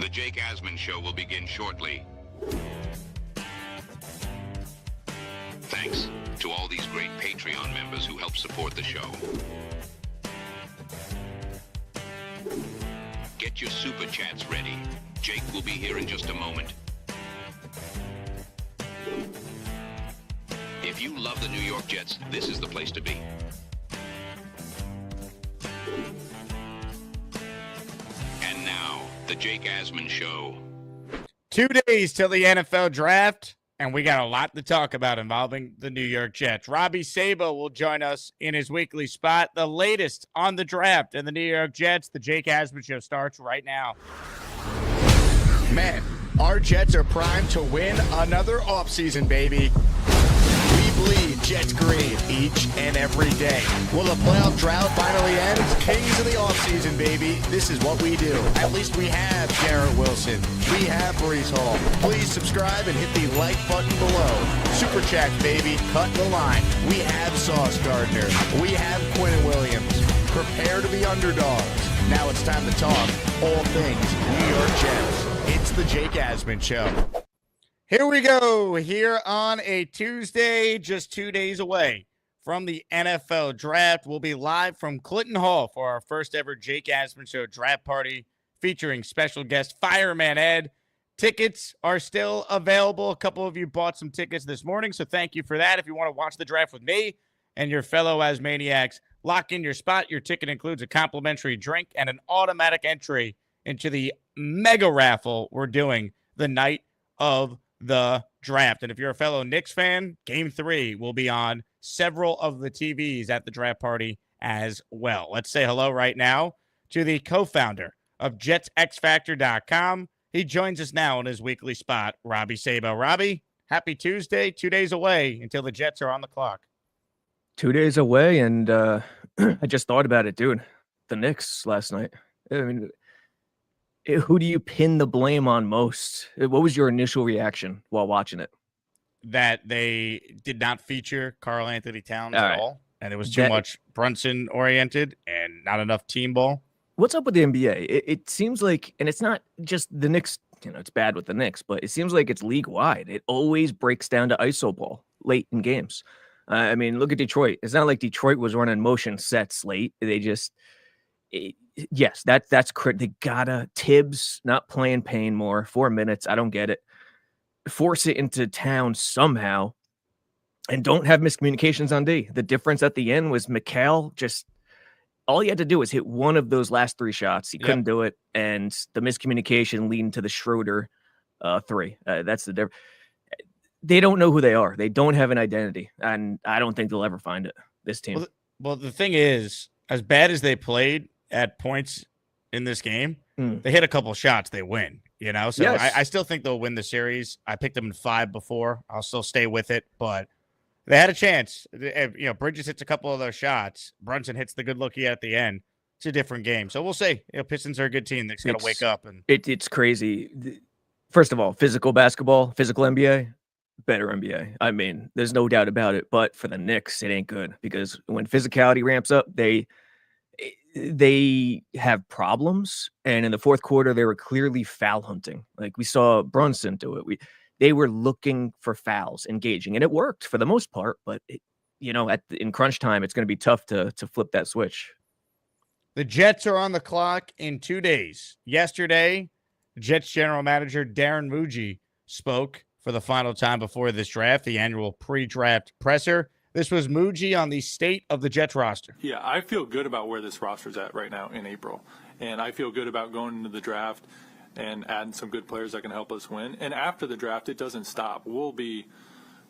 The Jake Asman Show will begin shortly. Thanks to all these great Patreon members who help support the show. Get your super chats ready. Jake will be here in just a moment. If you love the New York Jets, this is the place to be. And now, the Jake Asman Show. 2 days till the NFL draft, and we got a lot to talk about involving the New York Jets. Robby Sabo will join us in his weekly spot. The latest on the draft and the New York Jets. The Jake Asman Show starts right now. Man, our Jets are primed to win another offseason, baby. We bleed Jets green each and every day. Will the playoff drought finally end? Kings of the offseason, baby. This is what we do. At least we have Garrett Wilson. We have Breece Hall. Please subscribe and hit the like button below. Super chat, baby. Cut the line. We have Sauce Gardner. We have Quinn Williams. Prepare to be underdogs. Now it's time to talk all things New York Jets. It's the Jake Asman Show. Here we go, here on a Tuesday, just 2 days away from the NFL draft. We'll be live from Clinton Hall for our first ever Jake Asman Show draft party featuring special guest Fireman Ed. Tickets are still available. A couple of you bought some tickets this morning, so thank you for that. If you want to watch the draft with me and your fellow Asmaniacs, lock in your spot. Your ticket includes a complimentary drink and an automatic entry into the mega raffle we're doing the night of the draft. And if you're a fellow Knicks fan, Game 3 will be on several of the TVs at the draft party as well. Let's say hello right now to the co-founder of JetsXFactor.com. He joins us now in his weekly spot, Robby Sabo. Robby, happy Tuesday, 2 days away until the Jets are on the clock. 2 days away, and I just thought about it, dude. The Knicks last night. I mean, who do you pin the blame on most? What was your initial reaction while watching it? That they did not feature Karl Anthony Towns at all, and it was too much Brunson-oriented and not enough team ball. What's up with the NBA? It seems like, and it's not just the Knicks, it's bad with the Knicks, but it seems like it's league-wide. It always breaks down to iso ball late in games. I mean, look at Detroit. It's not like Detroit was running motion sets late. They just... yes, that's correct. They gotta Tibbs not playing Payne more. 4 minutes. I don't get it. Force it into town somehow, and don't have miscommunications on D. The difference at the end was Mikal just all he had to do was hit one of those last 3 shots. He couldn't do it, and the miscommunication leading to the Schroeder 3. That's the difference. They don't know who they are. They don't have an identity, and I don't think they'll ever find it. This team. Well, the thing is, as bad as they played at points in this game, they hit a couple shots, they win, So yes. I still think they'll win the series. I picked them in 5 before. I'll still stay with it, but they had a chance. Bridges hits a couple of those shots. Brunson hits the good look he had at the end. It's a different game. So we'll see. Pistons are a good team. They're going to wake up. And it's crazy. First of all, physical basketball, physical NBA, better NBA. I mean, there's no doubt about it. But for the Knicks, it ain't good because when physicality ramps up, they have problems, and in the fourth quarter they were clearly foul hunting. Like we saw Brunson do it. They were looking for fouls, engaging, and it worked for the most part. But in crunch time, it's going to be tough to flip that switch. The Jets are on the clock in 2 days. Yesterday, Jets general manager Darren Muji spoke for the final time before this draft, the annual pre-draft presser. This was Muji on the state of the Jets roster. Yeah, I feel good about where this roster's at right now in April. And I feel good about going into the draft and adding some good players that can help us win. And after the draft, it doesn't stop. We'll be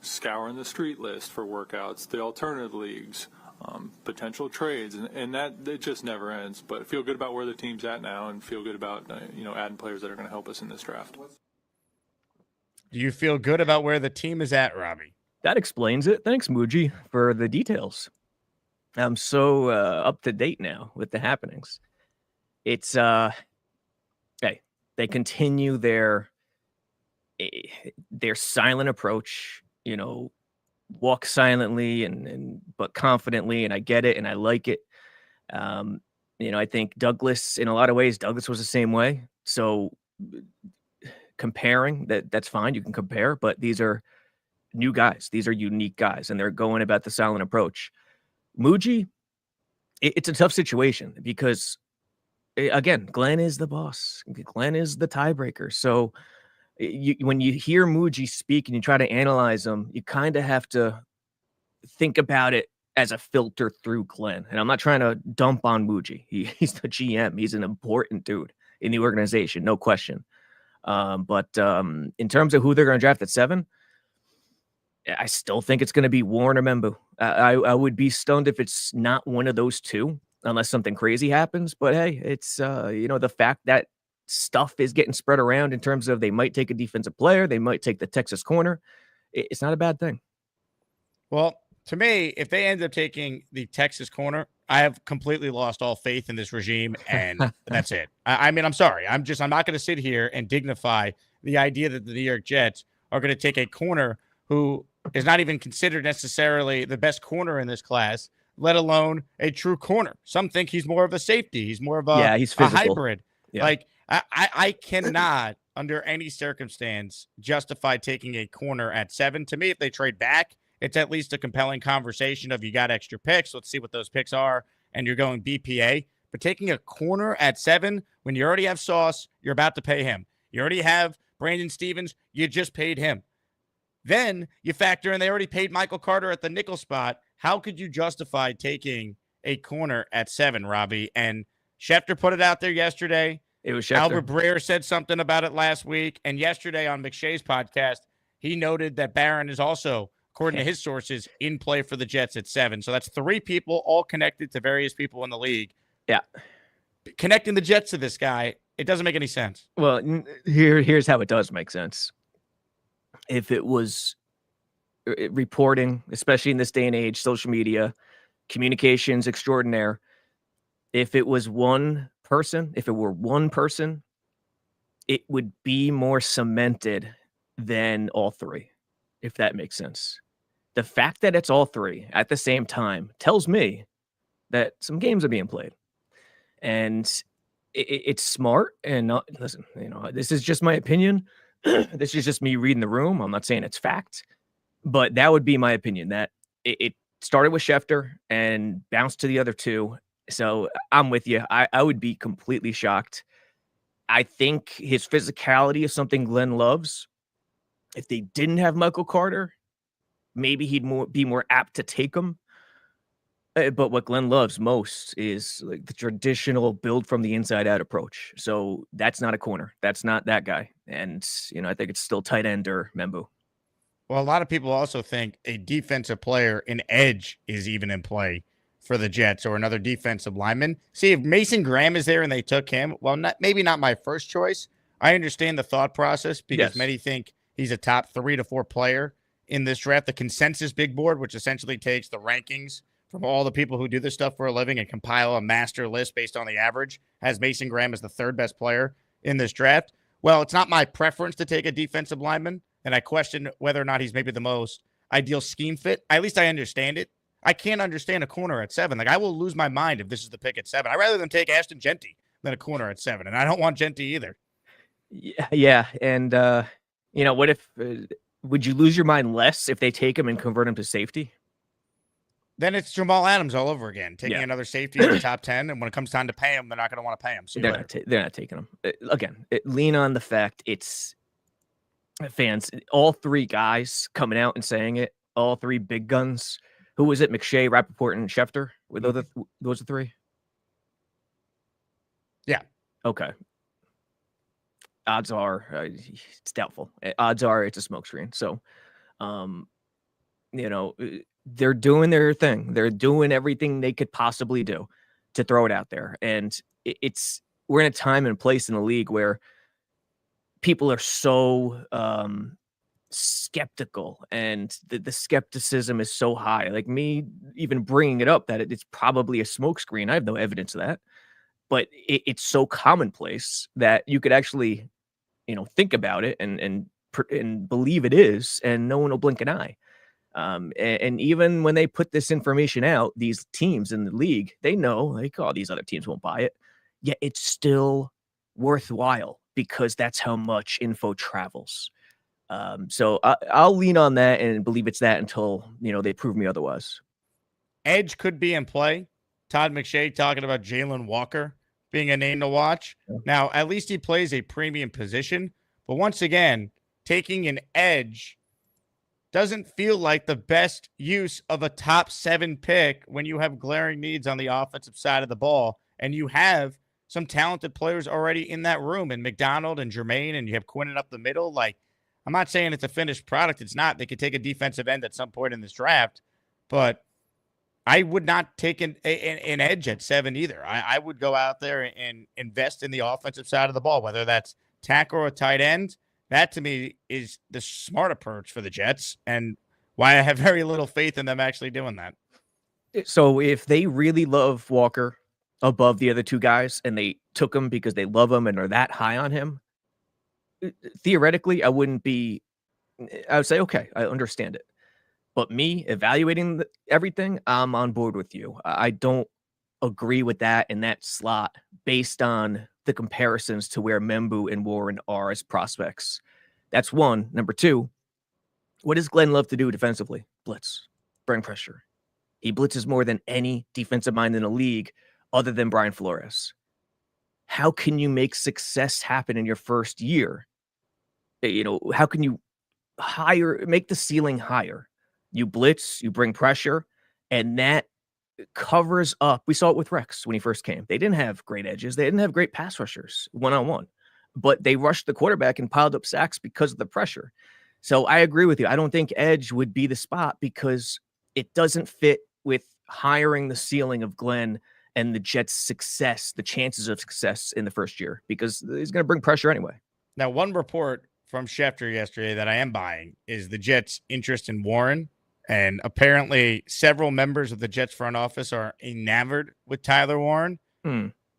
scouring the street list for workouts, the alternative leagues, potential trades, and that it just never ends. But feel good about where the team's at now and feel good about adding players that are going to help us in this draft. Do you feel good about where the team is at, Robby? That explains it. Thanks, Muji, for the details. I'm so up to date now with the happenings. It's hey, they continue their silent approach, walk silently and but confidently, and I get it and I like it. I think Douglas, in a lot of ways, Douglas was the same way. So comparing, that's fine. You can compare, but these are new guys. These are unique guys, and they're going about the silent approach. Muji, it's a tough situation because, again, Glenn is the boss. Glenn is the tiebreaker. So when you hear Muji speak and you try to analyze him, you kind of have to think about it as a filter through Glenn. And I'm not trying to dump on Muji. He's the GM. He's an important dude in the organization, no question. But in terms of who they're going to draft at 7, I still think it's going to be Warren or Membu. I would be stunned if it's not one of those two, unless something crazy happens. But hey, it's the fact that stuff is getting spread around in terms of they might take a defensive player, they might take the Texas corner. It's not a bad thing. Well, to me, if they end up taking the Texas corner, I have completely lost all faith in this regime, and that's it. I mean, I'm sorry. I'm not going to sit here and dignify the idea that the New York Jets are going to take a corner who is not even considered necessarily the best corner in this class, let alone a true corner. Some think he's more of a safety. He's more of he's a hybrid. Yeah. Like, I cannot, under any circumstance, justify taking a corner at 7. To me, if they trade back, it's at least a compelling conversation of you got extra picks. Let's see what those picks are. And you're going BPA. But taking a corner at 7, when you already have Sauce, you're about to pay him. You already have Brandon Stevens. You just paid him. Then you factor in they already paid Michael Carter at the nickel spot. How could you justify taking a corner at 7, Robbie? And Schefter put it out there yesterday. It was Schefter. Albert Breer said something about it last week. And yesterday on McShay's podcast, he noted that Barron is also, according to his sources, in play for the Jets at 7. So that's 3 people all connected to various people in the league. Yeah. Connecting the Jets to this guy, it doesn't make any sense. Well, here's how it does make sense. If it was reporting, especially in this day and age, social media, communications extraordinaire, if it was one person, it would be more cemented than all 3, if that makes sense. The fact that it's all 3 at the same time tells me that some games are being played. And it's smart. And listen, this is just my opinion. This is just me reading the room. I'm not saying it's fact, but that would be my opinion, that it started with Schefter and bounced to the other 2. So I'm with you. I would be completely shocked. I think his physicality is something Glenn loves. If they didn't have Michael Carter, maybe he'd be more apt to take him. But what Glenn loves most is like the traditional build from the inside out approach. So that's not a corner. That's not that guy. And, I think it's still tight end or Membu. Well, a lot of people also think a defensive player, an edge, is even in play for the Jets, or another defensive lineman. See, if Mason Graham is there and they took him, well, maybe not my first choice. I understand the thought process because many think he's a top 3 to 4 player in this draft. The consensus big board, which essentially takes the rankings from all the people who do this stuff for a living and compile a master list based on the average, has Mason Graham as the 3rd best player in this draft. Well, it's not my preference to take a defensive lineman, and I question whether or not he's maybe the most ideal scheme fit. At least I understand it. I can't understand a corner at 7. Like, I will lose my mind if this is the pick at 7. I'd rather them take Ashton Genty than a corner at 7, and I don't want Genty either. Yeah. And, what if would you lose your mind less if they take him and convert him to safety? Then it's Jamal Adams all over again, taking another safety in the top 10. And when it comes time to pay him, they're not going to want to pay him. They're not taking him. Again, lean on the fact it's fans, all 3 guys coming out and saying it, all 3 big guns. Who was it? McShay, Rappaport, and Schefter? Were those the 3? Yeah. Okay. Odds are it's doubtful. Odds are it's a smokescreen. So, they're doing their thing. They're doing everything they could possibly do to throw it out there. And we're in a time and place in the league where people are so skeptical, and the skepticism is so high. Like me even bringing it up that it's probably a smokescreen. I have no evidence of that, but it's so commonplace that you could actually, think about it and believe it is, and no one will blink an eye. And even when they put this information out, these teams in the league, they know, like, these other teams won't buy it. Yet it's still worthwhile because that's how much info travels. So I'll lean on that and believe it's that until, they prove me otherwise. Edge could be in play. Todd McShay talking about Jalen Walker being a name to watch. Yeah. Now, at least he plays a premium position. But once again, taking an edge doesn't feel like the best use of a top 7 pick when you have glaring needs on the offensive side of the ball. And you have some talented players already in that room, and McDonald and Jermaine, and you have Quinnen up the middle. Like, I'm not saying it's a finished product. It's not. They could take a defensive end at some point in this draft, but I would not take an edge at 7 either. I would go out there and invest in the offensive side of the ball, whether that's tackle or tight end. That, to me, is the smart approach for the Jets, and why I have very little faith in them actually doing that. So if they really love Walker above the other 2 guys and they took him because they love him and are that high on him, theoretically, I would say, okay, I understand it. But me evaluating everything, I'm on board with you. I don't agree with that in that slot based on the comparisons to where Membu and Warren are as prospects. That's one. Number 2, what does Glenn love to do defensively? Blitz, bring pressure. He blitzes more than any defensive mind in the league other than Brian Flores. How can you make success happen in your first year? How can you make the ceiling higher? You blitz, you bring pressure, and that covers up. We saw it with Rex when he first came. They didn't have great edges. They didn't have great pass rushers one-on-one, but they rushed the quarterback and piled up sacks because of the pressure. So I agree with you. I don't think edge would be the spot because it doesn't fit with hiring the ceiling of Glenn and the Jets' success, the chances of success in the first year, because he's going to bring pressure anyway. Now, one report from Schefter yesterday that I am buying is the Jets' interest in Warren. And apparently several members of the Jets front office are enamored with Tyler Warren.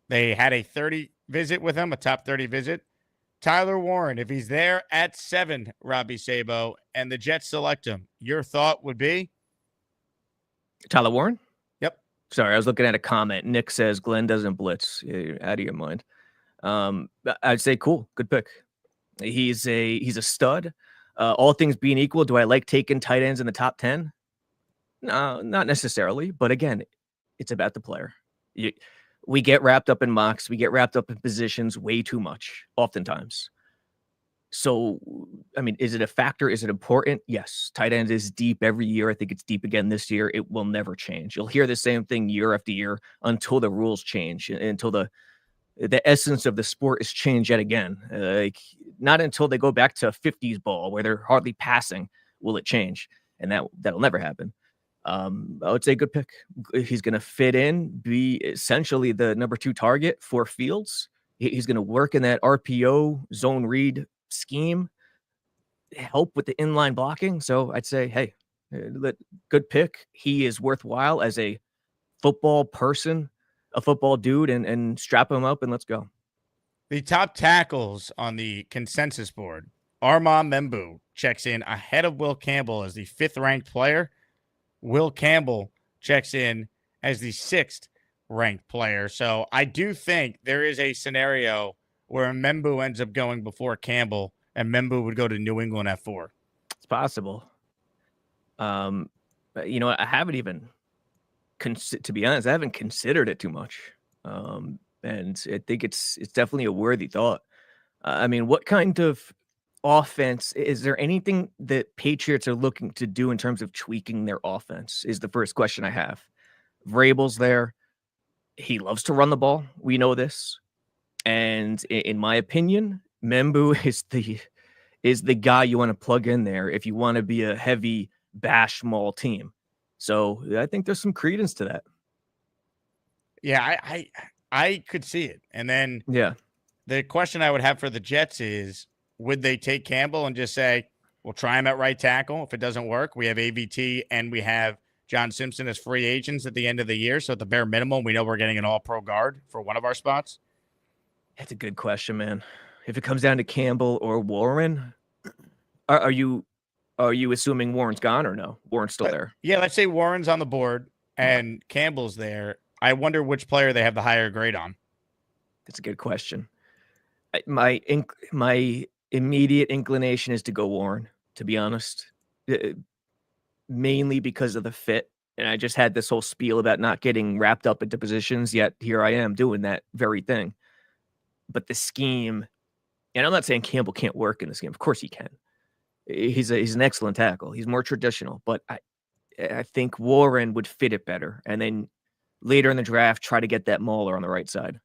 They had a 30 visit with him, a top 30 visit. Tyler Warren, if he's there at 7, Robby Sabo, and the Jets select him, your thought would be? Tyler Warren? Yep. Sorry, I was looking at a comment. Nick says Glenn doesn't blitz. You're out of your mind. I'd say cool. Good pick. He's a stud. All things being equal, do I like taking tight ends in the top 10? No, not necessarily. But again, it's about the player. We get wrapped up in mocks. We get wrapped up in positions way too much, oftentimes. So, I mean, is it a factor? Is it important? Yes. Tight end is deep every year. I think it's deep again this year. It will never change. You'll hear the same thing year after year until the rules change, until the essence of the sport is changed yet again. Not until they go back to a 50s ball where they're hardly passing will it change. And that'll never happen. I would say good pick. He's going to fit in, be essentially the number 2 target for Fields. He's going to work in that RPO zone read scheme, help with the inline blocking. So I'd say, hey, good pick. He is worthwhile as a football person, a football dude, and strap him up and let's go. The top tackles on the consensus board, Armand Membu checks in ahead of Will Campbell as the 5th ranked player. Will Campbell checks in as the 6th ranked player. So I do think there is a scenario where Membu ends up going before Campbell and Membu would go to New England at 4. It's possible. I haven't even, to be honest, I haven't considered it too much. And I think it's definitely a worthy thought. I mean, what kind of offense, is there anything that Patriots are looking to do in terms of tweaking their offense is the first question I have. Vrabel's there. He loves to run the ball. We know this. And in my opinion, Membu is the guy you want to plug in there if you want to be a heavy bash maul team. So I think there's some credence to that. Yeah, I could see it. And then the question I would have for the Jets is, would they take Campbell and just say, we'll try him at right tackle? If it doesn't work, we have AVT and we have John Simpson as free agents at the end of the year. So at the bare minimum, we know we're getting an all-pro guard for one of our spots. That's a good question, man. If it comes down to Campbell or Warren, are you assuming Warren's gone or no? Warren's still there. Yeah, let's say Warren's on the board and Campbell's there. I wonder which player they have the higher grade on. That's a good question. My immediate inclination is to go Warren, to be honest, mainly because of the fit. And I just had this whole spiel about not getting wrapped up into positions, yet here I am doing that very thing. But the scheme, and I'm not saying Campbell can't work in this game. Of course he can. He's an excellent tackle. He's more traditional, but I think Warren would fit it better. And then later in the draft, try to get that Mauler on the right side.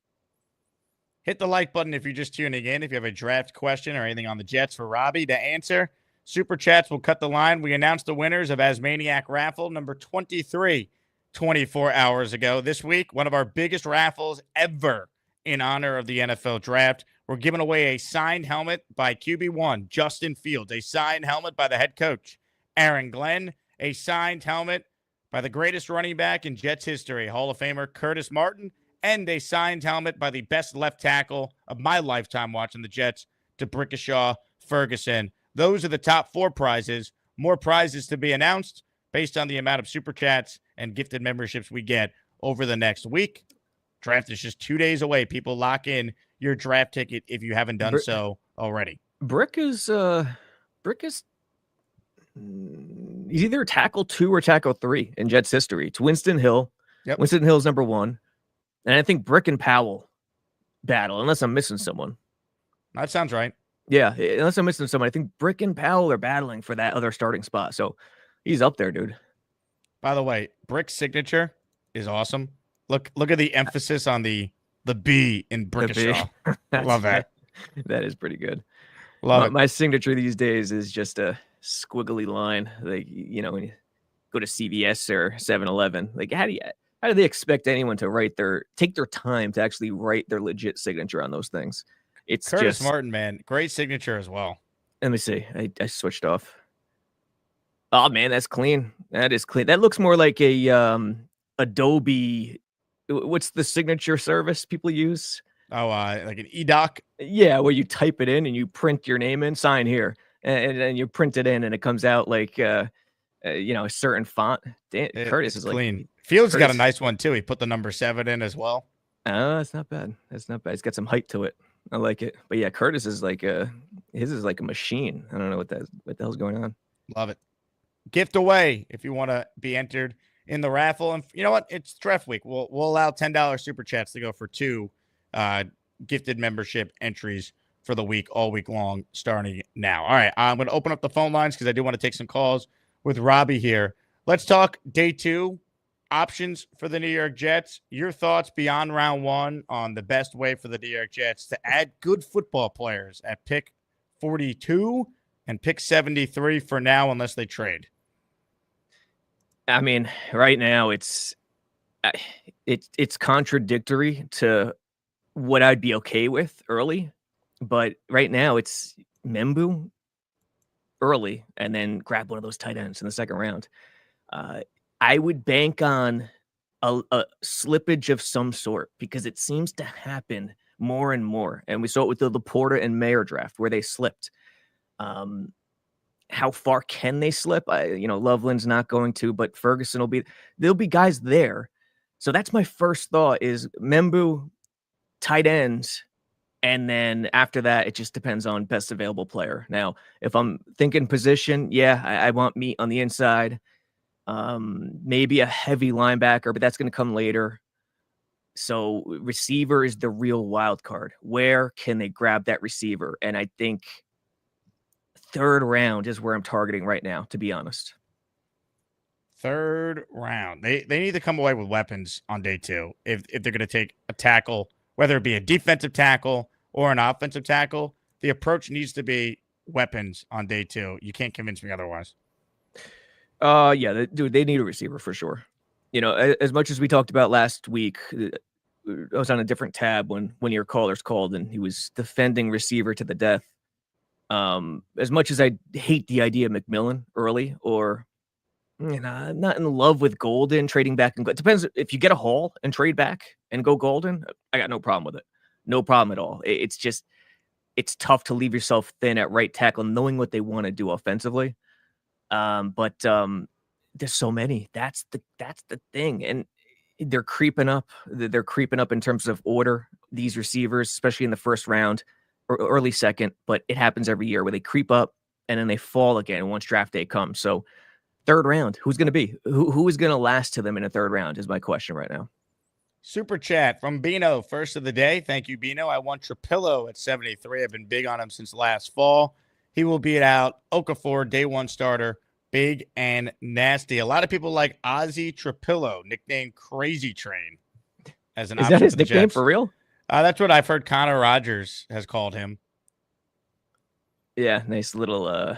Hit the like button if you're just tuning in. If you have a draft question or anything on the Jets for Robby to answer, Super Chats will cut the line. We announced the winners of Asmaniac Raffle number 23 24 hours ago. This week, one of our biggest raffles ever in honor of the NFL Draft. We're giving away a signed helmet by QB1, Justin Fields, a signed helmet by the head coach, Aaron Glenn, a signed helmet by the greatest running back in Jets history, Hall of Famer Curtis Martin, and a signed helmet by the best left tackle of my lifetime watching the Jets, DeBrickashaw Ferguson. Those are the top 4 prizes. More prizes to be announced based on the amount of Super Chats and gifted memberships we get over the next week. Draft is just 2 days away. People lock in your draft ticket if you haven't done so already. Brick is he's either tackle 2 or tackle 3 in Jets history. It's Winston Hill. Yep. Winston Hill's number 1. And I think Brick and Powell battle, unless I'm missing someone. That sounds right. Yeah, unless I'm missing someone. I think Brick and Powell are battling for that other starting spot. So he's up there, dude. By the way, Brick's signature is awesome. Look at the emphasis on the B in Brickashaw. Love that. That is pretty good. Love it. My signature these days is just a squiggly line. Like, you know, when you go to CVS or 7-Eleven, like how do they expect anyone to take their time to actually write their legit signature on those things? It's Curtis Martin, man. Great signature as well. Let me see. I switched off. Oh man, that's clean. That is clean. That looks more like a Adobe. What's the signature service people use? Oh, like an eDoc? Yeah, where you type it in and you print your name in, sign here, and then you print it in, and it comes out like a certain font. Curtis is clean. Like, Fields got a nice one too. He put the number 7 in as well. That's not bad. That's not bad. It's got some height to it. I like it. But yeah, Curtis is like his is like a machine. I don't know what the hell's going on. Love it. Gift away if you want to be entered in the raffle. And you know what? It's draft week. We'll allow $10 Super Chats to go for 2 gifted membership entries for the week, all week long, starting now. All right, I'm going to open up the phone lines because I do want to take some calls with Robby here. Let's talk day 2 options for the New York Jets. Your thoughts beyond round 1 on the best way for the New York Jets to add good football players at pick 42 and pick 73 for now, unless they trade. I mean, right now it's contradictory to what I'd be okay with early, but right now it's Membu early and then grab one of those tight ends in the second round. I would bank on a slippage of some sort because it seems to happen more and more. And we saw it with the Laporta and Mayer draft where they slipped. How far can they slip? Loveland's not going to, but Ferguson there'll be guys there. So that's my first thought is Membu, tight ends. And then after that, it just depends on best available player. Now, if I'm thinking position, I want meat on the inside. Maybe a heavy linebacker, but that's going to come later. So receiver is the real wild card. Where can they grab that receiver? And I think third round is where I'm targeting right now, to be honest. Third round. They need to come away with weapons on day 2 if they're going to take a tackle, whether it be a defensive tackle or an offensive tackle. The approach needs to be weapons on day 2. You can't convince me otherwise. They need a receiver for sure. As much as we talked about last week, I was on a different tab when your callers called and he was defending receiver to the death. As much as I hate the idea of McMillan early or not in love with Golden trading back and it depends if you get a haul and trade back and go Golden. I got no problem with it. No problem at all. It's tough to leave yourself thin at right tackle, knowing what they want to do offensively. But there's so many. That's the thing, and they're creeping up. They're creeping up in terms of order. These receivers, especially in the first round, or early second, but it happens every year where they creep up and then they fall again once draft day comes. So third round, who's going to be? Who is going to last to them in a third round is my question right now. Super chat from Bino, first of the day. Thank you, Bino. I want Trapillo at 73. I've been big on him since last fall. He will beat out Okafor, day one starter, big and nasty. A lot of people like Ozzy Trapillo, nicknamed Crazy Train, as an Is option that his for the nickname Jets. for real? That's what I've heard Connor Rogers has called him. Yeah, nice little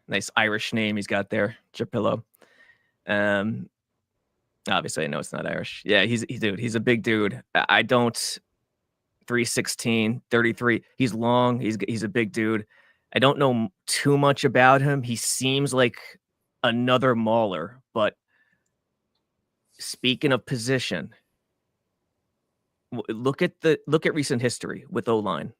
nice Irish name he's got there, Trapillo. Obviously I know it's not Irish. Yeah, he's a big dude. I don't 316, 33. He's long, he's a big dude. I don't know too much about him. He seems like another mauler, but speaking of position, look at recent history with O-line.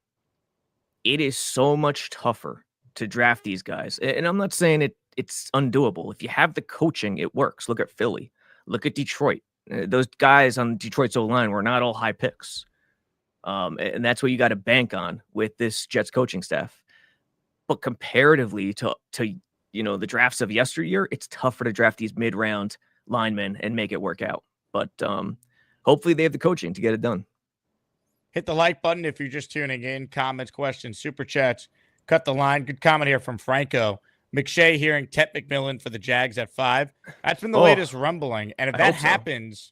It is so much tougher to draft these guys. And I'm not saying it's undoable. If you have the coaching, it works. Look at Philly. Look at Detroit. Those guys on Detroit's O-line were not all high picks. And that's what you got to bank on with this Jets coaching staff. But comparatively to the drafts of yesteryear, it's tougher to draft these mid-round linemen and make it work out. But hopefully they have the coaching to get it done. Hit the like button if you're just tuning in. Comments, questions, super chats. Cut the line. Good comment here from Franco. McShay hearing Tet McMillan for the Jags at 5. That's been the latest rumbling. And if that happens,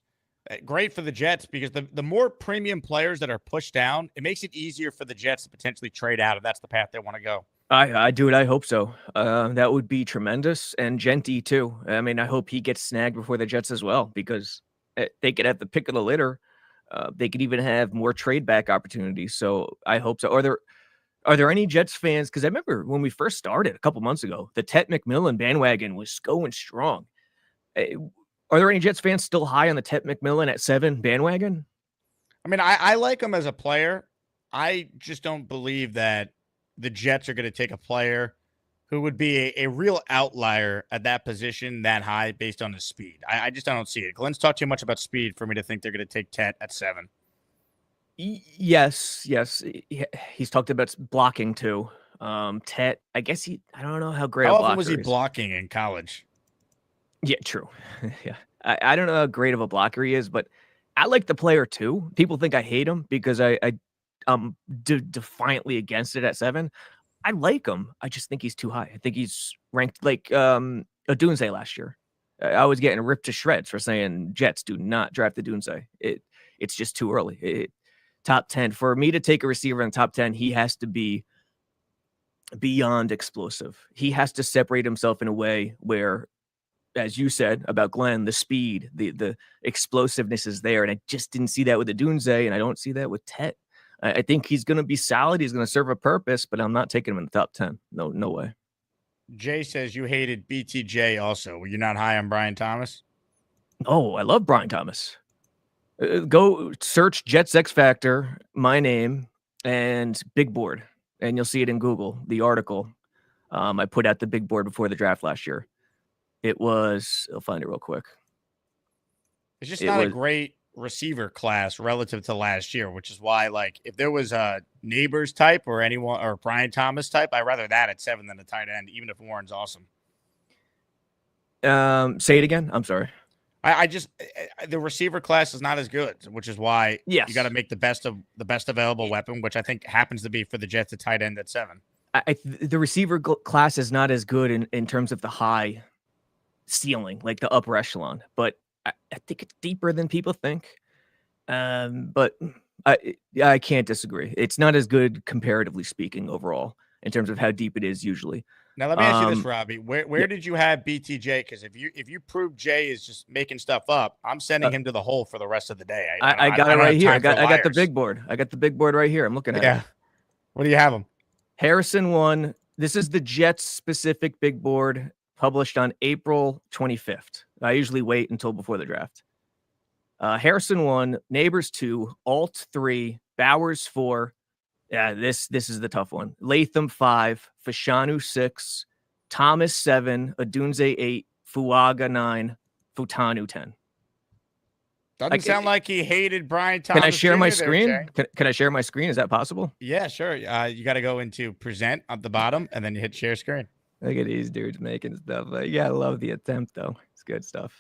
great for the Jets, because the more premium players that are pushed down, it makes it easier for the Jets to potentially trade out if that's the path they want to go. I hope so. That would be tremendous. And Genty too. I mean, I hope he gets snagged before the Jets as well, because they could have the pick of the litter. They could even have more trade back opportunities. So I hope so. Are there any Jets fans? Because I remember when we first started a couple months ago, the Tet McMillan bandwagon was going strong. Are there any Jets fans still high on the Tet McMillan at 7 bandwagon? I mean, I like him as a player. I just don't believe that the Jets are going to take a player who would be a real outlier at that position that high based on his speed. I don't see it. Glenn's talked too much about speed for me to think they're going to take Tet at 7. Yes. He's talked about blocking too. Tet, I guess I don't know how great. How often was he blocking in college? Yeah, true. Yeah, I don't know how great of a blocker he is, but I like the player too. People think I hate him because I'm defiantly against it at 7. I like him. I just think he's too high. I think he's ranked like Odunze last year. I was getting ripped to shreds for saying Jets do not draft Odunze. It's just too early. Top 10. For me to take a receiver in the top 10, he has to be beyond explosive. He has to separate himself in a way where, as you said about Glenn, the speed, the explosiveness is there. And I just didn't see that with Odunze, and I don't see that with Tet. I think he's going to be solid. He's going to serve a purpose, but I'm not taking him in the top 10. No way. Jay says you hated BTJ also. Were you not high on Brian Thomas? Oh, I love Brian Thomas. Go search Jets X Factor, my name, and big board, and you'll see it in Google, the article. I put out the big board before the draft last year. I'll find it real quick. It's just not a great receiver class relative to last year, which is why, like, if there was a Neighbors type or anyone or Brian Thomas type, I'd rather that at 7 than a tight end, even if Warren's awesome. Say it again. I'm sorry. I just the receiver class is not as good, which is why you got to make the best available weapon, which I think happens to be for the Jets a tight end at 7. The receiver class is not as good in terms of the high ceiling, like the upper echelon, but I think it's deeper than people think. But I can't disagree. It's not as good comparatively speaking overall in terms of how deep it is usually. Now let me ask you this, Robbie. Where did you have BTJ? Because if you prove Jay is just making stuff up, I'm sending him to the hole for the rest of the day. I got it right here. I got the big board. I got the big board right here. I'm looking at it. What do you have him? Harrison 1. This is the Jets specific big board published on April 25th. I usually wait until before the draft. Harrison 1, Neighbors 2, Alt 3, Bowers 4. Yeah, this is the tough one. Latham 5, Fashanu 6, Thomas 7, Odunze 8, Fuaga 9, Futanu 10. Doesn't sound like he hated Brian Thomas. Can I share my Jr. there, screen? Jay. Can I share my screen? Is that possible? Yeah, sure. You got to go into present at the bottom, and then you hit share screen. Look at these dudes making stuff. You gotta love the attempt, though. It's good stuff.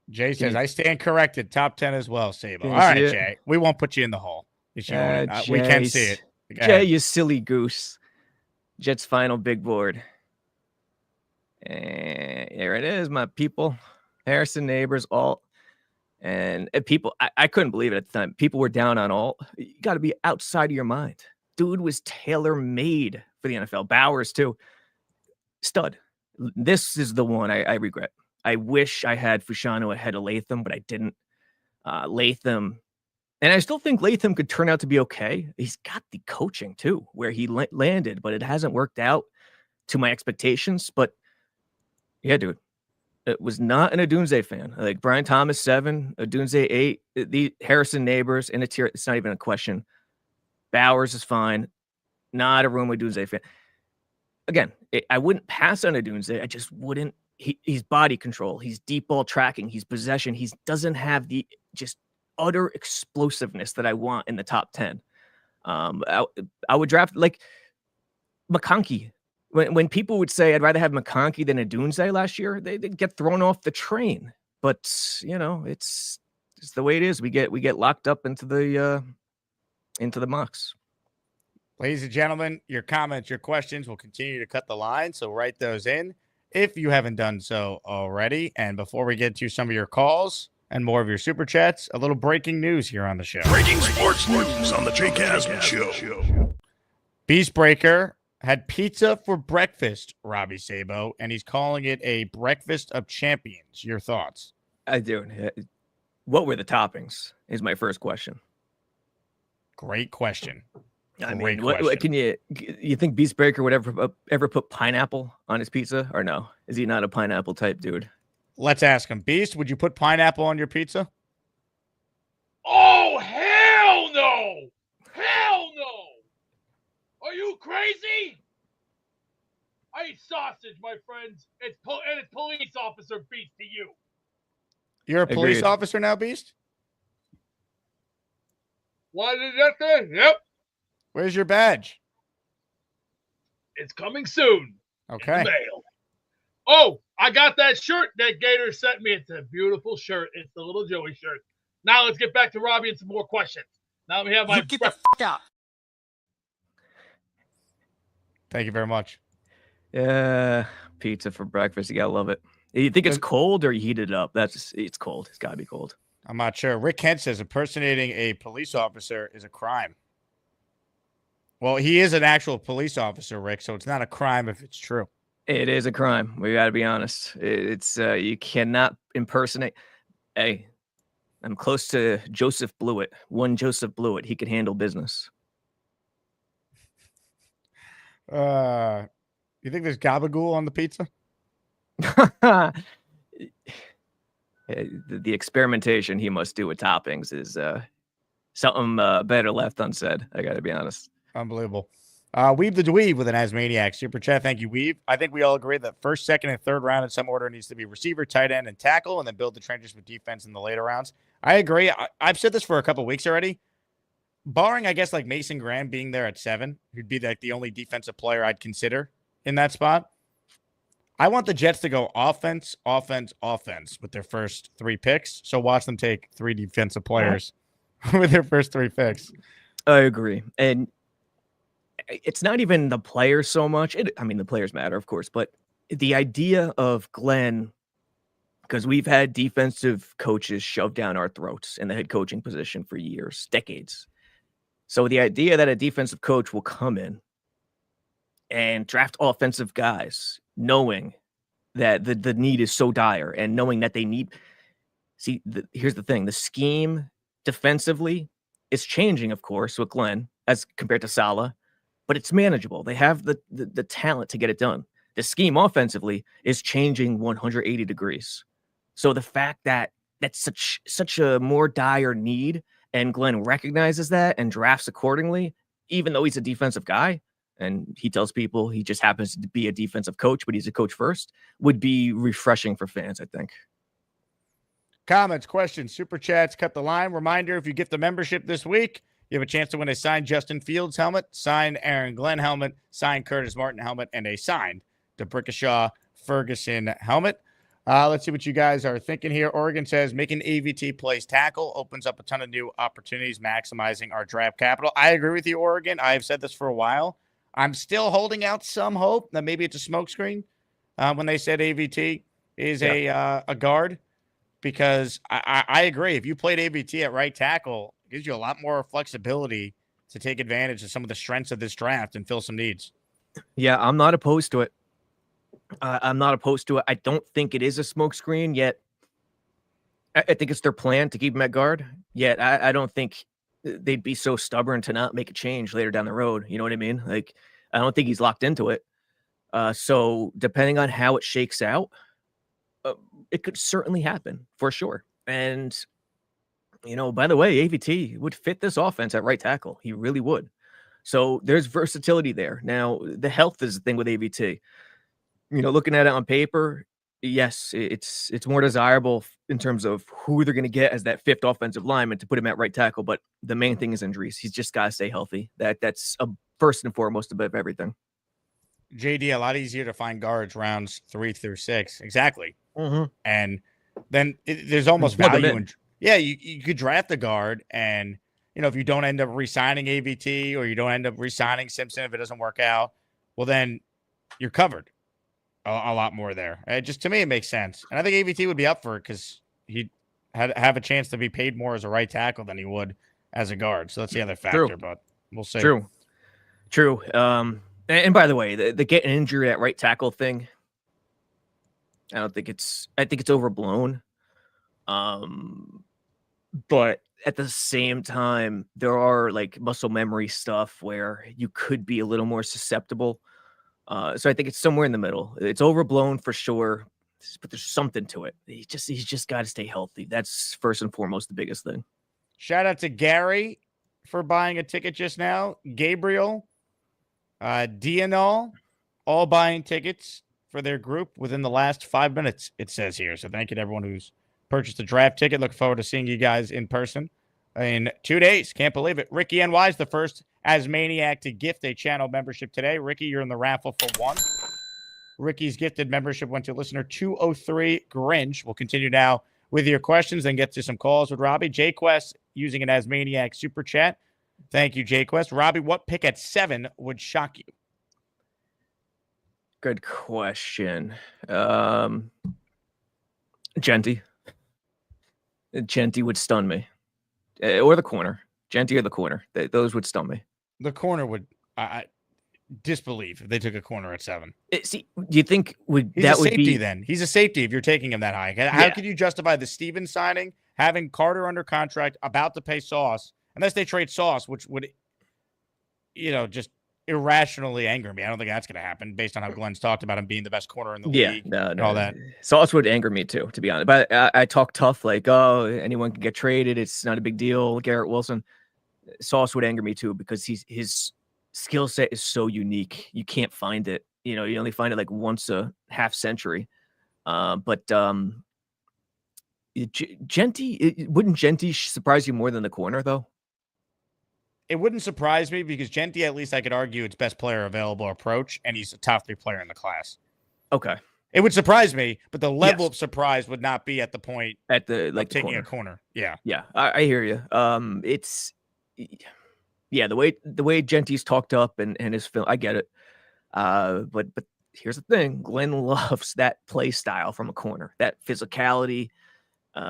Jay says, I stand corrected. Top 10 as well, Sabo. All you right, see it? Jay. We won't put you in the hole. We can see it. Go Jay, ahead. you silly goose. Jets final big board. And here it is, my people. Harrison, Neighbors, Alt. And people, I couldn't believe it at the time. People were down on Alt. You got to be outside of your mind. Dude was tailor-made for the NFL. Bowers, too. Stud. This is the one I regret. I wish I had Fusano ahead of Latham, but I didn't. Latham, and I still think Latham could turn out to be okay. He's got the coaching, too, where he landed, but it hasn't worked out to my expectations. But, yeah, dude. It was not an Odunze fan. Like Brian Thomas 7, Odunze 8, the Harrison Neighbors in a tier. It's not even a question. Bowers is fine. Not a Rome Odunze fan. Again, I wouldn't pass on Odunze. I just wouldn't. He's body control. He's deep ball tracking. He's possession. He doesn't have the just utter explosiveness that I want in the top 10. I would draft like McConkey. When people would say I'd rather have McConkey than Odunze last year, they'd get thrown off the train. But you know, it's the way it is. We get locked up into the mocks. Ladies and gentlemen, your comments, your questions will continue to cut the line. So write those in if you haven't done so already. And before we get to some of your calls and more of your super chats, a little breaking news here on the show. Breaking sports news on the Jake Asman Show. Beastbreaker had pizza for breakfast, Robby Sabo, and he's calling it a breakfast of champions. Your thoughts? I do. What were the toppings? Is my first question. Great question. I mean, what can you think Beastbreaker would ever put pineapple on his pizza, or no? Is he not a pineapple type dude? Let's ask him. Beast, would you put pineapple on your pizza? Oh, hell no! Hell no! Are you crazy? I eat sausage, my friends. It's police officer beast to you. You're a police Agreed. officer now, Beast? What did that say? Yep. Where's your badge? It's coming soon. Okay. In the mail. Oh, I got that shirt that Gator sent me. It's a beautiful shirt. It's the little Joey shirt. Now let's get back to Robby and some more questions. Now we have my Get the f*** out. Thank you very much. Pizza for breakfast. You gotta love it. You think it's cold or you heat it up? It's cold. It's gotta be cold. I'm not sure. Rick Kent says impersonating a police officer is a crime. Well, he is an actual police officer, Rick, so it's not a crime if it's true. It is a crime. We got to be honest. It's you cannot impersonate. Hey, I'm close to Joseph Blewett. One Joseph Blewett. He could handle business. You think there's gabagool on the pizza? The experimentation he must do with toppings is something better left unsaid. I got to be honest. Unbelievable. Weave the Dweeb with an Asmaniac super chat. Thank you, Weave. I think we all agree that first, second, and third round in some order needs to be receiver, tight end, and tackle, and then build the trenches with defense in the later rounds. I agree. I've said this for a couple weeks already. Barring, I guess, like Mason Graham being there at 7, who'd be like the only defensive player I'd consider in that spot. I want the Jets to go offense, offense, offense with their first 3 picks. So watch them take 3 defensive players with their first 3 picks. I agree. And it's not even the players so much. The players matter, of course, but the idea of Glenn, because we've had defensive coaches shoved down our throats in the head coaching position for years, decades. So the idea that a defensive coach will come in and draft offensive guys, knowing that the need is so dire and knowing that they need. See, here's the thing. The scheme defensively is changing, of course, with Glenn as compared to Saleh. But it's manageable. They have the talent to get it done. The scheme offensively is changing 180 degrees. So the fact that that's such a more dire need, and Glenn recognizes that and drafts accordingly, even though he's a defensive guy, and he tells people he just happens to be a defensive coach, but he's a coach first, would be refreshing for fans, I think. comments, questions, super chats, cut the line. Reminder, if you get the membership this week, you have a chance to win a signed Justin Fields helmet, signed Aaron Glenn helmet, signed Curtis Martin helmet, and a signed DeBrickashaw Ferguson helmet. Let's see what you guys are thinking here. Oregon says making AVT plays tackle opens up a ton of new opportunities, maximizing our draft capital. I agree with you, Oregon. I have said this for a while. I'm still holding out some hope that maybe it's a smokescreen when they said AVT is a guard, because I agree. If you played AVT at right tackle, it gives you a lot more flexibility to take advantage of some of the strengths of this draft and fill some needs. Yeah, I'm not opposed to it. I'm not opposed to it. I don't think it is a smokescreen yet. I think it's their plan to keep him at guard. Yet I don't think they'd be so stubborn to not make a change later down the road. You know what I mean? Like, I don't think he's locked into it. So depending on how it shakes out, it could certainly happen for sure. And, you know, by the way, AVT would fit this offense at right tackle. He really would. So there's versatility there. Now, the health is the thing with AVT. You know, looking at it on paper, yes, it's more desirable in terms of who they're going to get as that fifth offensive lineman to put him at right tackle. But the main thing is injuries. He's just got to stay healthy. That's first and foremost above everything. JD, a lot easier to find guards rounds 3 through 6. Exactly. Mm-hmm. And then there's almost value in. Yeah, you could draft a guard, and, you know, if you don't end up re-signing AVT or you don't end up re-signing Simpson if it doesn't work out, well, then you're covered a lot more there. Just to me, it makes sense. And I think AVT would be up for it because he'd have a chance to be paid more as a right tackle than he would as a guard. So that's the other factor, but we'll see. True. And by the way, the getting injured at right tackle thing, I think it's overblown. But at the same time, there are like muscle memory stuff where you could be a little more susceptible. So I think it's somewhere in the middle. It's overblown for sure, but there's something to it. He's just got to stay healthy. That's first and foremost the biggest thing. Shout out to Gary for buying a ticket just now. Gabriel, Dianol, all buying tickets for their group within the last 5 minutes, it says here. So thank you to everyone who's purchased a draft ticket. Look forward to seeing you guys in person in 2 days. Can't believe it. Ricky NY is the first Asmaniac to gift a channel membership today. Ricky, you're in the raffle for one. Ricky's gifted membership went to listener 203 Grinch. We'll continue now with your questions, then get to some calls with Robby. JQuest using an Asmaniac super chat. Thank you, JQuest. Robby, what pick at 7 would shock you? Good question. Genty. Genty would stun me. Or the corner. Genty or the corner. Those would stun me. The corner would disbelieve if they took a corner at 7. Do you think He's that a would safety be then? He's a safety if you're taking him that high. How could you justify the Stevens signing, having Carter under contract, about to pay Sauce, unless they trade Sauce, which would, you know, just irrationally anger me. I don't think that's going to happen based on how Glenn's talked about him being the best corner in the league. And all that. Sauce would anger me too, to be honest. But I talk tough, like, oh, anyone can get traded. It's not a big deal. Garrett Wilson. Sauce would anger me too because his skill set is so unique. You can't find it. You know, you only find it like once a half century. But Genty, wouldn't Genty surprise you more than the corner though? It wouldn't surprise me because Genty, at least I could argue, it's best player available approach, and he's a top 3 player in the class. Okay. It would surprise me, but the level of surprise would not be at the point at the like taking corner. A corner. Yeah. Yeah, I hear you. It's the way Genty's talked up and his film, I get it. But here's the thing: Glenn loves that play style from a corner, that physicality.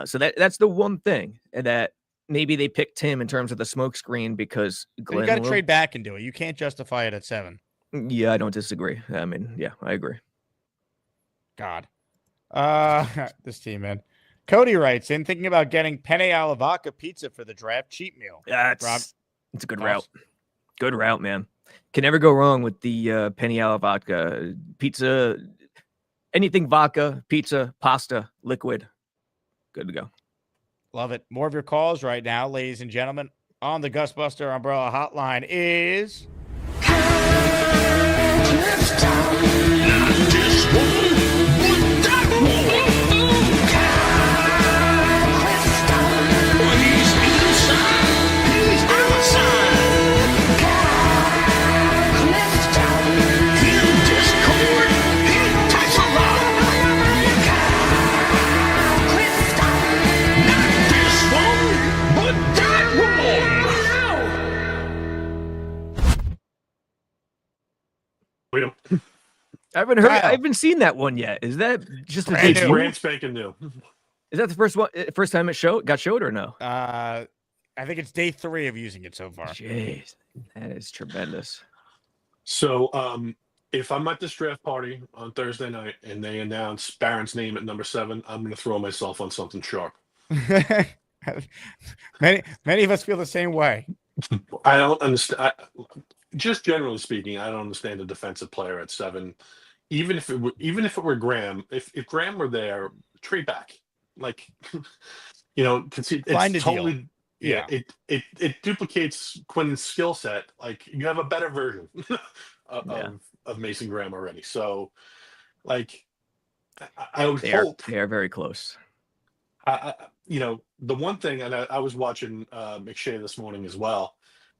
So that's the one thing that maybe they picked him in terms of the smoke screen because Glenn. You got to trade back and do it. You can't justify it at 7. Yeah, I don't disagree. I mean, yeah, I agree. God. This team, man. Cody writes in, thinking about getting penne alla vodka pizza for the draft cheat meal. Yeah, Rob, it's a good route. Good route, man. Can never go wrong with the penne alla vodka pizza. Anything vodka, pizza, pasta, liquid. Good to go. Love it. More of your calls right now, ladies and gentlemen. On the Gusbuster Umbrella Hotline is... I haven't heard. Kyle. I haven't seen that one yet. Is that just a Brand It's new. brand spanking new. Is that the first one? First time it got showed or no? I think it's day 3 of using it so far. Jeez, that is tremendous. So, if I'm at this draft party on Thursday night and they announce Barron's name at number 7, I'm going to throw myself on something sharp. many of us feel the same way. I don't understand. Just generally speaking, I don't understand a defensive player at 7. Even if it were Graham, if Graham were there, trade back. Like, it's Find a totally deal. yeah. It duplicates Quinn's skill set. Like, you have a better version of Mason Graham already. So, like, I would hope they are very close. The one thing, and I was watching McShay this morning as well.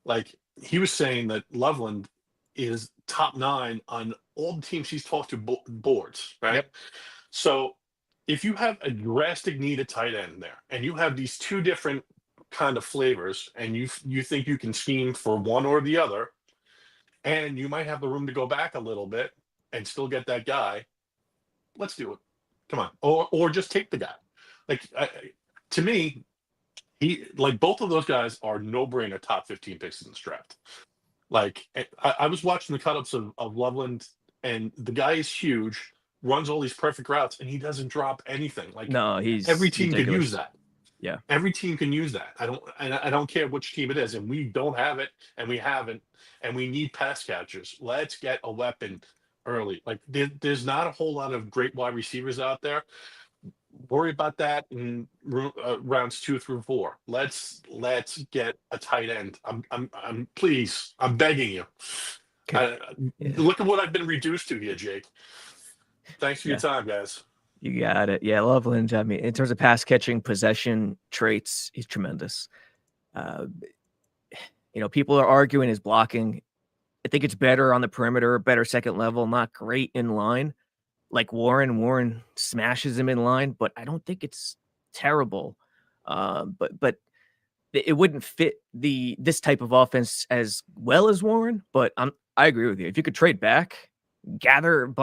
Like, he was saying that Loveland is top 9 on all the teams he's talked to boards, right? Yep. So if you have a drastic need at tight end there, and you have these 2 different kind of flavors, and you think you can scheme for one or the other, and you might have the room to go back a little bit and still get that guy, let's do it. Come on. Or just take the guy. Like, to me, both of those guys are no-brainer top 15 picks in this draft. Like, I was watching the cut-ups of Loveland, and the guy is huge, runs all these perfect routes, and he doesn't drop anything. Like, No, every team ridiculous. can use that. Yeah, every team can use that. I don't care which team it is, and we don't have it, and we haven't, and we need pass catchers. Let's get a weapon early. Like, there's not a whole lot of great wide receivers out there. Worry about that in rounds 2 through 4. Let's get a tight end. I'm please. I'm begging you. Look at what I've been reduced to here, Jake. Thanks for your time, guys. You got it. Yeah, Loveland. I mean, in terms of pass catching, possession traits, he's tremendous. People are arguing his blocking. I think it's better on the perimeter, better second level, not great in line. Like Warren smashes him in line, but I don't think it's terrible. But it wouldn't fit this type of offense as well as Warren. But I agree with you. If you could trade back, gather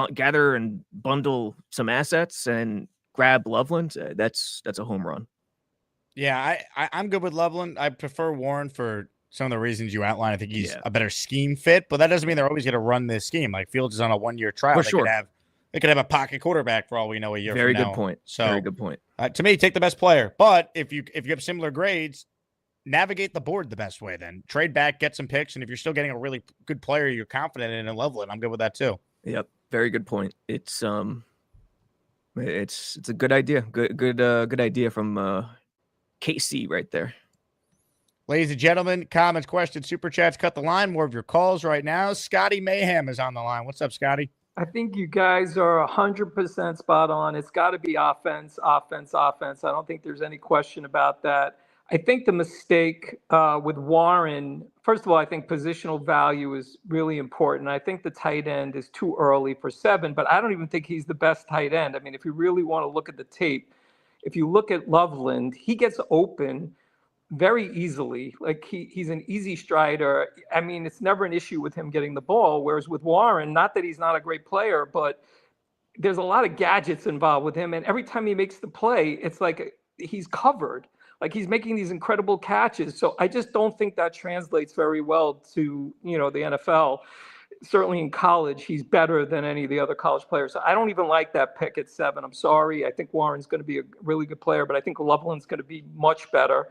and bundle some assets and grab Loveland, that's a home run. Yeah, I'm good with Loveland. I prefer Warren for some of the reasons you outlined. I think he's a better scheme fit, but that doesn't mean they're always going to run this scheme. Like, Fields is on a 1-year trial. They could have a pocket quarterback for all we know a year from now. Very good point. So, very good point. To me, take the best player. But if you have similar grades, navigate the board the best way. Then trade back, get some picks, and if you're still getting a really good player you're confident in Loveland, I'm good with that too. Yep, very good point. It's a good idea. Good idea from KC right there. Ladies and gentlemen, comments, questions, super chats, cut the line. More of your calls right now. Scotty Mayhem is on the line. What's up, Scotty? I think you guys are 100% spot on. It's got to be offense. I don't think there's any question about that. I think the mistake with Warren, first of all, I think positional value is really important. I think the tight end is too early for 7, but I don't even think he's the best tight end. I mean, if you really want to look at the tape, if you look at Loveland, he gets open very easily. Like, he's an easy strider. I mean, it's never an issue with him getting the ball. Whereas with Warren, not that he's not a great player, but there's a lot of gadgets involved with him. And every time he makes the play, it's like he's covered. Like, he's making these incredible catches. So I just don't think that translates very well to, the NFL. Certainly in college, he's better than any of the other college players. So I don't even like that pick at 7. I'm sorry. I think Warren's going to be a really good player, but I think Loveland's going to be much better.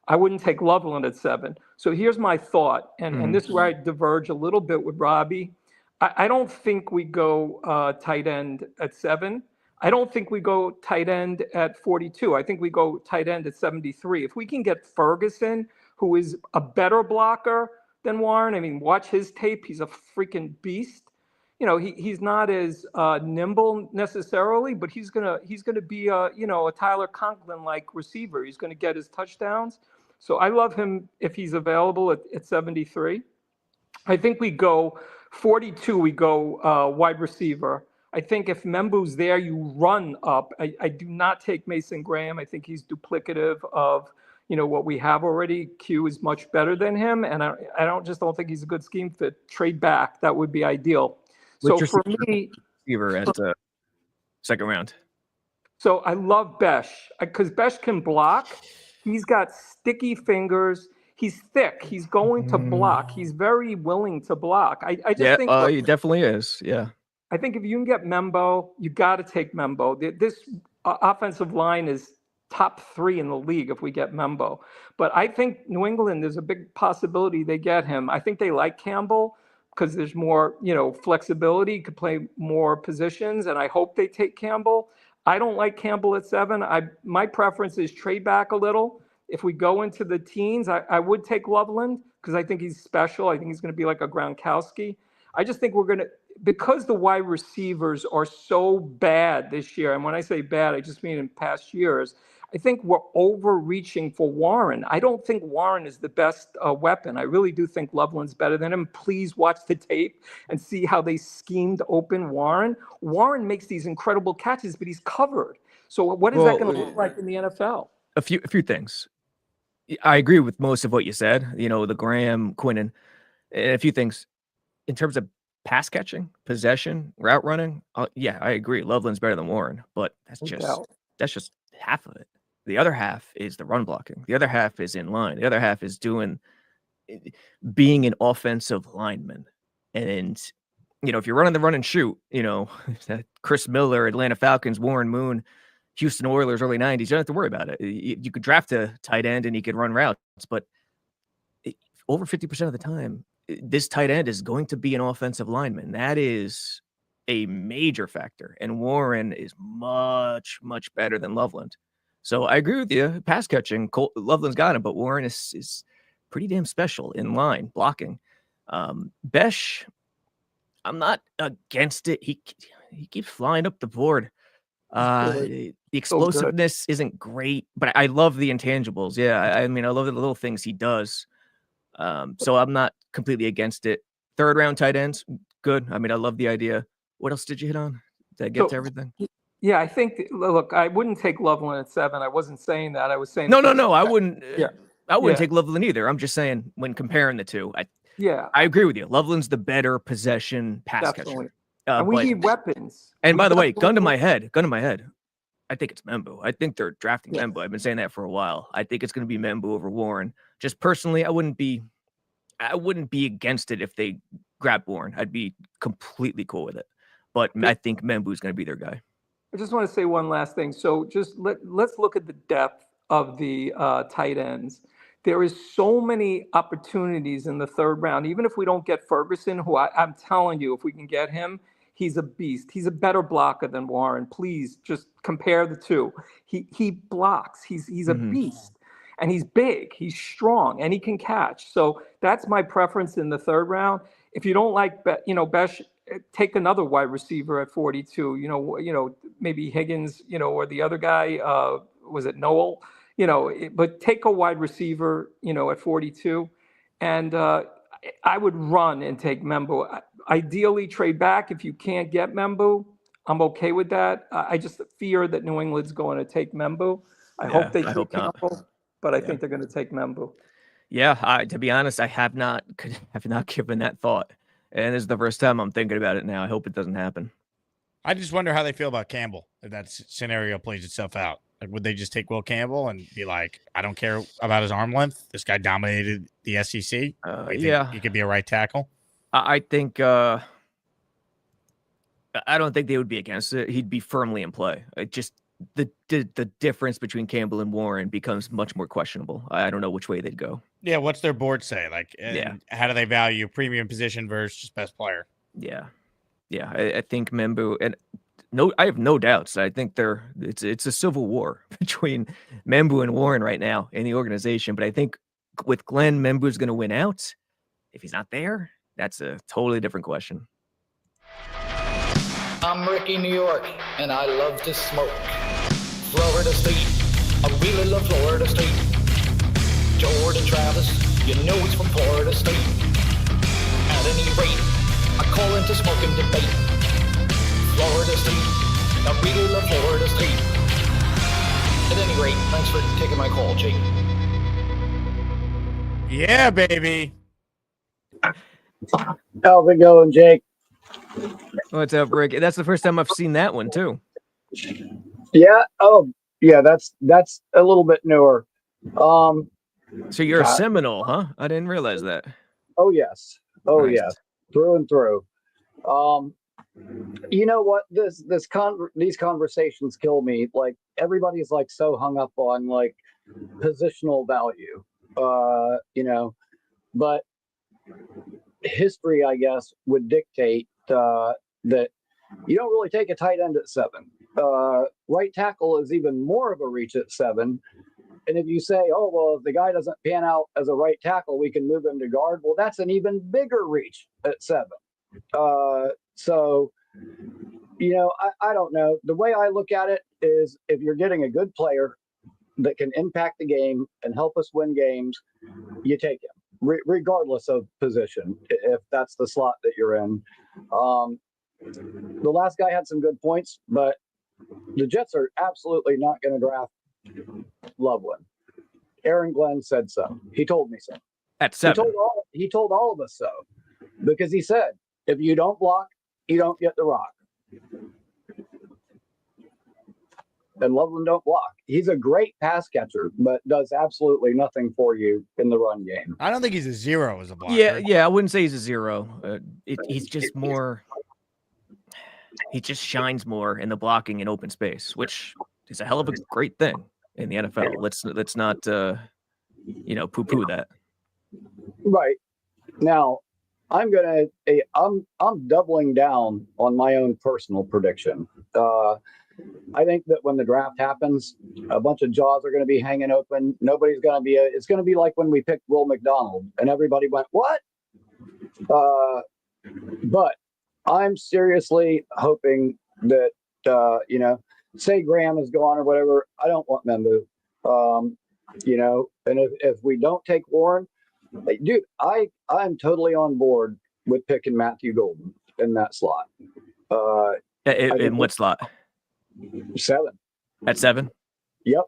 I wouldn't take Loveland at 7. So here's my thought, and this is where I diverge a little bit with Robby. I don't think we go tight end at 7. I don't think we go tight end at 42. I think we go tight end at 73. If we can get Ferguson, who is a better blocker than Warren, I mean, watch his tape. He's a freaking beast. He's not as nimble necessarily, but he's gonna be a Tyler Conklin-like receiver. He's gonna get his touchdowns. So I love him if he's available at 73. I think we go 42. We go wide receiver. I think if Membu's there, you run up. I do not take Mason Graham. I think he's duplicative of what we have already. Q is much better than him, and I don't think he's a good scheme fit. Trade back. That would be ideal. So for me, receiver at second round. So I love Besh because Besh can block. He's got sticky fingers. He's thick. He's going to block. He's very willing to block. I just think he definitely is. Yeah. I think if you can get Membo, you got to take Membo. This offensive line is top 3 in the league if we get Membo. But I think New England, there's a big possibility they get him. I think they like Campbell because there's more, flexibility, could play more positions, and I hope they take Campbell. I don't like Campbell at 7. My preference is trade back a little. If we go into the teens, I would take Loveland because I think he's special. I think he's going to be like a Gronkowski. I just think we're going to, because the wide receivers are so bad this year, and when I say bad, I just mean in past years, I think we're overreaching for Warren. I don't think Warren is the best weapon. I really do think Loveland's better than him. Please watch the tape and see how they schemed open Warren. Warren makes these incredible catches, but he's covered. So what is that going to look like in the NFL? A few things. I agree with most of what you said. The Graham, Quinnen, and a few things in terms of pass catching, possession, route running. Yeah, I agree. Loveland's better than Warren, but that's just half of it. The other half is the run blocking. The other half is in line. The other half is being an offensive lineman. And, if you're running the run and shoot, Chris Miller, Atlanta Falcons, Warren Moon, Houston Oilers, early 90s, you don't have to worry about it. You could draft a tight end and he could run routes, but over 50% of the time, this tight end is going to be an offensive lineman. That is a major factor. And Warren is much, much better than Loveland. So I agree with you. Pass catching, Loveland's got him, but Warren is pretty damn special in line blocking. Besh, I'm not against it. He keeps flying up the board. The explosiveness isn't great, but I love the intangibles. Yeah, I love the little things he does. So I'm not completely against it. Third round tight ends, good. I love the idea. What else did you hit on? Did I get to everything? Yeah, I think. Look, I wouldn't take Loveland at 7. I wasn't saying that. I was saying no. I wouldn't. I wouldn't Yeah. take Loveland either. I'm just saying when comparing the two, Yeah, I agree with you. Loveland's the better possession pass definitely. catcher. And we But- need weapons. And by the way, gun to my head. head. I think it's Membu. I think they're drafting Membu. I've been saying that for a while. I think it's going to be Membu over Warren. Just personally, I wouldn't be against it if they grab Warren. I'd be completely cool with it. But I think Membu is going to be their guy. I just want to say one last thing. So just let's look at the depth of the tight ends. There is so many opportunities in the third round. Even if we don't get Ferguson, who I'm telling you, if we can get him, he's a beast. He's a better blocker than Warren. Please just compare the two. He blocks. He's a beast. And he's big, he's strong, and he can catch. So that's my preference in the third round. If you don't like, Besh, take another wide receiver at 42. Maybe Higgins, or the other guy. Was it Noel? But take a wide receiver, at 42, and I would run and take Membo. Ideally, trade back if you can't get Membo. I'm okay with that. I just fear that New England's going to take Membo. I hope they take Campbell. But I think they're going to take Membu. Yeah, to be honest, I have not given that thought, and this is the first time I'm thinking about it now. I hope it doesn't happen. I just wonder how they feel about Campbell if that scenario plays itself out. Like, would they just take Will Campbell and be like, I don't care about his arm length. This guy dominated the SEC. He could be a right tackle. I think I don't think they would be against it. He'd be firmly in play. The difference between Campbell and Warren becomes much more questionable. I don't know which way they'd go. Yeah, what's their board say? How do they value premium position versus just best player? Yeah. I think Membu and I have no doubts. I think it's a civil war between Membu and Warren right now in the organization. But I think with Glenn, Membu's going to win out. If he's not there, that's a totally different question. I'm Ricky, New York, and I love to smoke. Florida State, I really love Florida State. Jordan Travis, you know he's from Florida State. At any rate, I call into smoking debate. Florida State, I really love Florida State. At any rate, thanks for taking my call, Jake. Yeah, baby. How's it going, Jake? What's up, Rick? That's the first time I've seen that one too. Yeah. Oh, yeah. That's a little bit newer. So you're a God. Seminole, huh? I didn't realize that. Oh yes. Oh Nice. yes. Through and through. You know what? These conversations kill me. Like everybody's like so hung up on like positional value. You know, but history, I guess, would dictate that you don't really take a tight end at 7. Right tackle is even more of a reach at 7. And if you say, oh, well, if the guy doesn't pan out as a right tackle, we can move him to guard. Well, that's an even bigger reach at 7. So, you know, I don't know. The way I look at it is if you're getting a good player that can impact the game and help us win games, you take him, regardless of position, if that's the slot that you're in. The last guy had some good points, but the Jets are absolutely not going to draft Loveland. Aaron Glenn said so. He told me so. At 7. He told all of us so, because he said, if you don't block, you don't get the rock. And Loveland don't block. He's a great pass catcher, but does absolutely nothing for you in the run game. I don't think he's a 0 as a blocker. Yeah, I wouldn't say he's a 0. He's just more. He just shines more in the blocking in open space, which is a hell of a great thing in the NFL. Let's not poo-poo that. Right. Now, I'm doubling down on my own personal prediction. I think that when the draft happens, a bunch of jaws are going to be hanging open. Nobody's going to be. It's going to be like when we picked Will McDonald, and everybody went, "What?" But I'm seriously hoping that say Graham is gone or whatever. I don't want Membu. And if we don't take Warren, dude, I'm totally on board with picking Matthew Golden in that slot. In what slot? 7. At 7? Yep.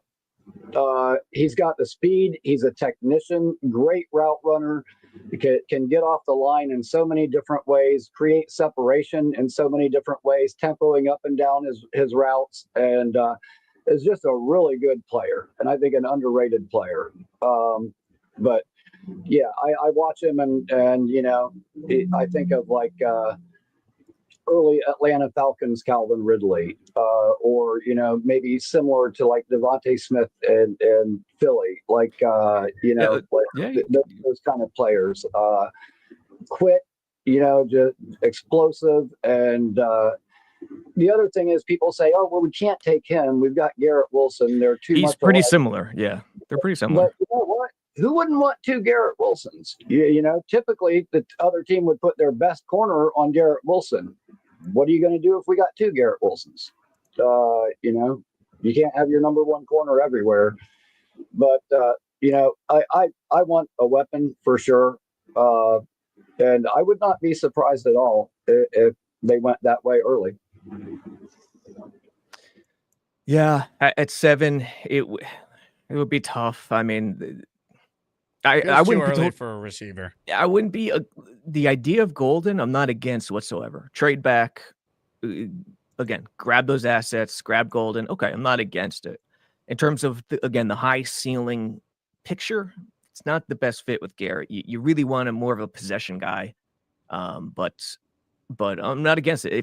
He's got the speed. He's a technician, great route runner. Can get off the line in so many different ways, create separation in so many different ways, tempoing up and down his routes, and is just a really good player, and I think an underrated player. But yeah, I watch him, and I think of like early Atlanta Falcons Calvin Ridley, or maybe similar to like Devontae Smith and Philly, those kind of players. Quick, just explosive, and the other thing is people say, oh well, we can't take him. We've got Garrett Wilson. They're too. He's pretty similar. Yeah, they're pretty similar. But you know what? Who wouldn't want 2 Garrett Wilsons? Typically the other team would put their best corner on Garrett Wilson. What are you going to do if we got 2 Garrett Wilsons? You can't have your number 1 corner everywhere. But I want a weapon for sure, and I would not be surprised at all if they went that way early. Yeah, at 7, it would be tough. I mean. I wouldn't too early be for a receiver. I wouldn't be the idea of Golden. I'm not against whatsoever. Trade back, again, grab those assets, grab Golden. Okay, I'm not against it. In terms of the high ceiling picture, it's not the best fit with Garrett. You really want more of a possession guy, but I'm not against it.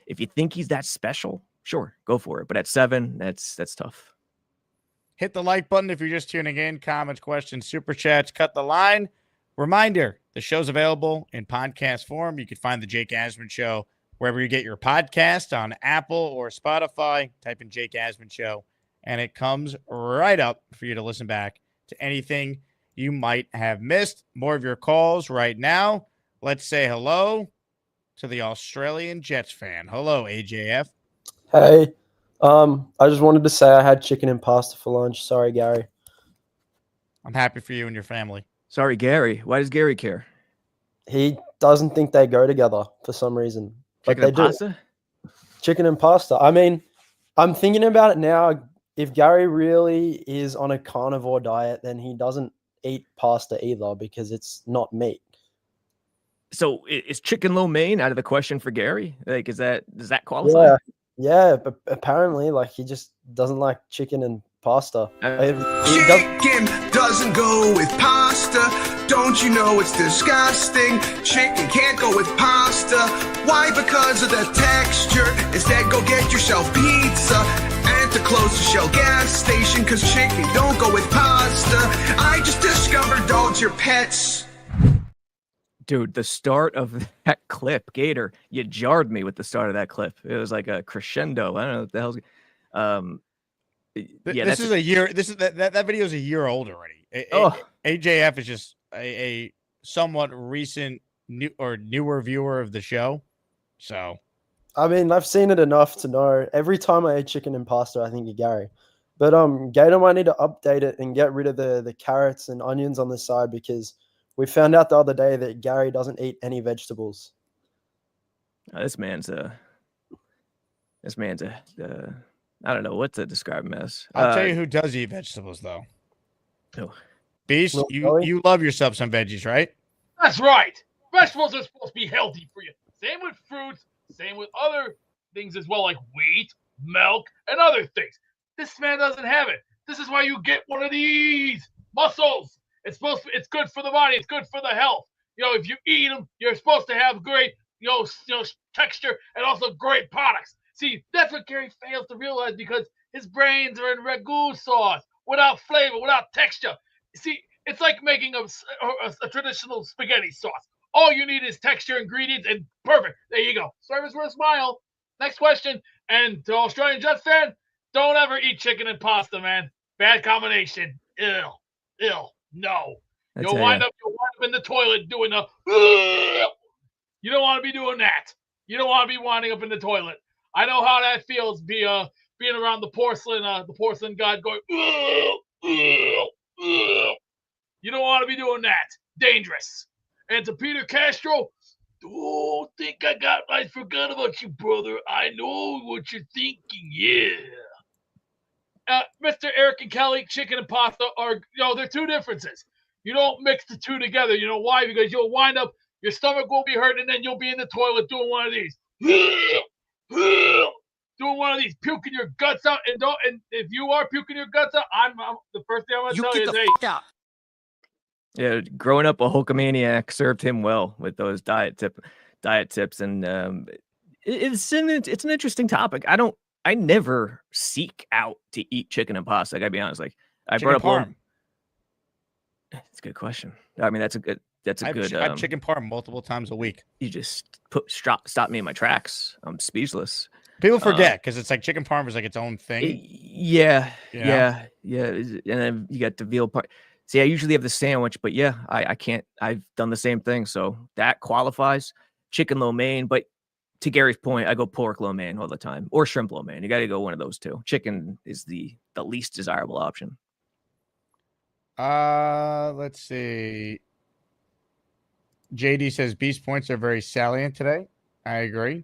If you think he's that special, sure, go for it. But at 7, that's tough. Hit the like button if you're just tuning in. Comments, questions, super chats, cut the line. Reminder, the show's available in podcast form. You can find the Jake Asman Show wherever you get your podcast, on Apple or Spotify. Type in Jake Asman Show, and it comes right up for you to listen back to anything you might have missed. More of your calls right now. Let's say hello to the Australian Jets fan. Hello, AJF. Hey. I just wanted to say I had chicken and pasta for lunch. Sorry, Gary. I'm happy for you and your family. Sorry, Gary. Why does Gary care? He doesn't think they go together for some reason. But Chicken and pasta? Chicken and pasta. I mean, I'm thinking about it now. If Gary really is on a carnivore diet, then he doesn't eat pasta either because it's not meat. So is chicken lo mein out of the question for Gary? Like, does that qualify? Yeah, yeah, but apparently, like, he just doesn't like chicken and pasta. Chicken doesn't go with pasta. Don't you know it's disgusting? Chicken can't go with pasta. Why? Because of the texture. Instead, go get yourself pizza at the closest Shell gas station. Cause chicken don't go with pasta. I just discovered dogs are pets. Dude, the start of that clip, Gator, you jarred me with the start of that clip. It was like a crescendo. I don't know what the hell's. This is a year. That video is a year old already. AJF is just a somewhat recent newer viewer of the show. So, I mean, I've seen it enough to know. Every time I eat chicken and pasta, I think of Gary. But Gator might need to update it and get rid of the carrots and onions on the side, because we found out the other day that Gary doesn't eat any vegetables. This man's a I don't know what to describe him as. I'll tell you who does eat vegetables, though. Oh. Beast, Really? you love yourself some veggies, right? That's right. Vegetables are supposed to be healthy for you. Same with fruits, same with other things as well, like wheat, milk, and other things. This man doesn't have it. This is why you get one of these mussels. It's good for the body. It's good for the health. If you eat them, you're supposed to have great, texture and also great products. See, that's what Gary fails to realize, because his brains are in ragu sauce, without flavor, without texture. See, it's like making a traditional spaghetti sauce. All you need is texture, ingredients, and perfect. There you go. Service with a smile. Next question. And to Australian Jets fan, don't ever eat chicken and pasta, man. Bad combination. Ill. No. You'll wind up in the toilet doing the. You don't want to be doing that. You don't want to be winding up in the toilet. I know how that feels. Being around the porcelain god going. You don't want to be doing that. Dangerous. And to Peter Castro, don't think I forgot about you, brother. I know what you're thinking. Yeah. Mr. Eric and Kelly, chicken and pasta are, they're two differences. You don't mix the two together. You know why? Because you'll wind up, your stomach will be hurt, and then you'll be in the toilet doing one of these. Doing one of these, puking your guts out. And if you are puking your guts out, I'm the first thing I'm going to tell you is, hey. Yeah, growing up a Hulkamaniac served him well with those diet tips, and it's an interesting topic. I never seek out to eat chicken and pasta. I gotta be honest. Like, I brought up parm. It's a good question. I mean, that's a good. I've chicken parm multiple times a week. You just stop me in my tracks. I'm speechless. People forget, because it's like chicken parm is like its own thing. Yeah. And then you got the veal part. See, I usually have the sandwich, but yeah, I can't. I've done the same thing, so that qualifies. Chicken lo mein, but to Gary's point, I go pork lo mein all the time, or shrimp lo mein. You got to go one of those two. Chicken is the least desirable option. Let's see. JD says Beast points are very salient today. I agree.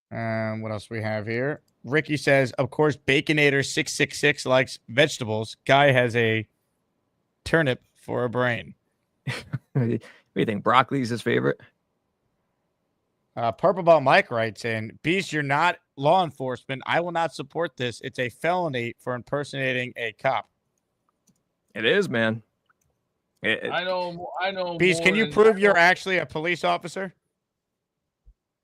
What else we have here? Ricky says, of course, Baconator 666 likes vegetables. Guy has a turnip for a brain. What do you think? Broccoli is his favorite? Purple Ball Mike writes in, Beast, you're not law enforcement. I will not support this. It's a felony for impersonating a cop. It is, man. I know. Beast, can you prove you're actually a police officer?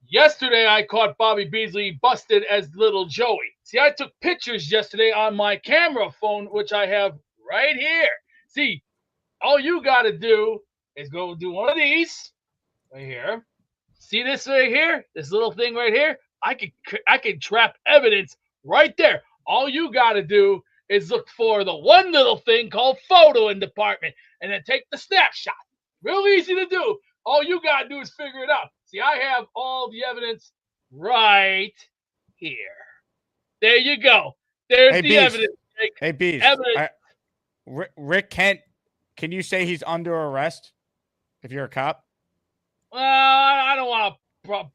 Yesterday, I caught Bobby Beasley busted as Little Joey. See, I took pictures yesterday on my camera phone, which I have right here. See, all you got to do is go do one of these right here. See this right here? This little thing right here? I can trap evidence right there. All you got to do is look for the one little thing called photo in department and then take the snapshot. Real easy to do. All you got to do is figure it out. See, I have all the evidence right here. There you go. There's the Beast. evidence. Hey, Beast. Evidence. Rick Kent, can you say he's under arrest if you're a cop? I don't want to.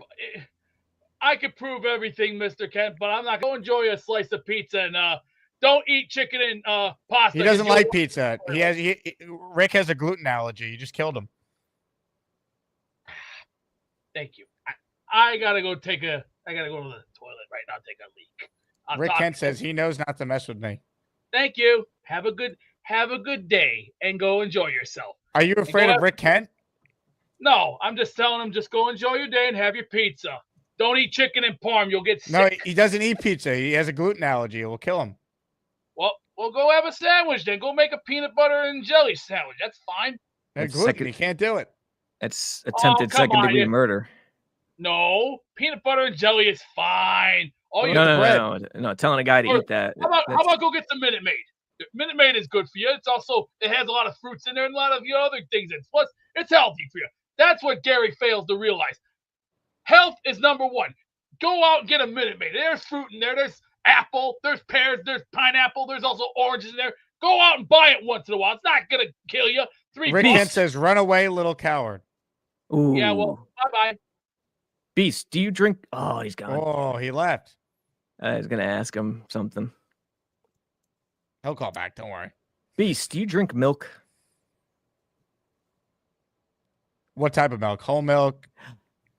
I could prove everything, Mr. Kent, but I'm not going to enjoy a slice of pizza and don't eat chicken and pasta. He doesn't like pizza. Rick has a gluten allergy. You just killed him. Thank you. I gotta go to the toilet right now. Take a leak. Rick Kent says he knows not to mess with me. Thank you. Have a good day and go enjoy yourself. Are you afraid of Rick Kent? No, I'm just telling him just go enjoy your day and have your pizza. Don't eat chicken and parm. You'll get sick. No, he doesn't eat pizza. He has a gluten allergy. It will kill him. Well, go have a sandwich then. Go make a peanut butter and jelly sandwich. That's fine. Gluten, he can't do it. That's attempted come on, second-degree murder. No, peanut butter and jelly is fine. No. Telling a guy to eat that. How about go get some Minute Maid? Minute Maid is good for you. It has a lot of fruits in there and a lot of other things in it. Plus, it's healthy for you. That's what Gary fails to realize. Health is number one. Go out and get a Minute Maid. There's fruit in there. There's apple. There's pears. There's pineapple. There's also oranges in there. Go out and buy it once in a while. It's not gonna kill you. Rick Kent says, "Run away, little coward." Ooh. Yeah. Well, bye. Beast, do you drink? Oh, he's gone. Oh, he left. I was gonna ask him something. He'll call back. Don't worry. Beast, do you drink milk? What type of milk? Whole milk,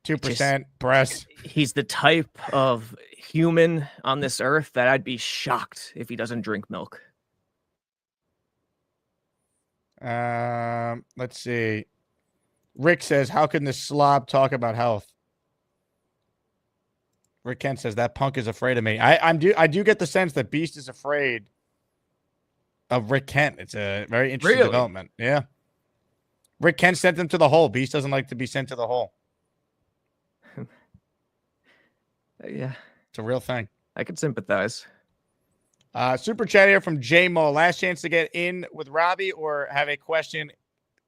2% breast. He's the type of human on this earth that I'd be shocked if he doesn't drink milk. Let's see. Rick says, "How can this slob talk about health?" Rick Kent says that punk is afraid of me. I do get the sense that Beast is afraid of Rick Kent. It's a very interesting development. Yeah. Rick Kent sent him to the hole. Beast doesn't like to be sent to the hole. Yeah. It's a real thing. I could sympathize. Super chat here from J Mo. Last chance to get in with Robby or have a question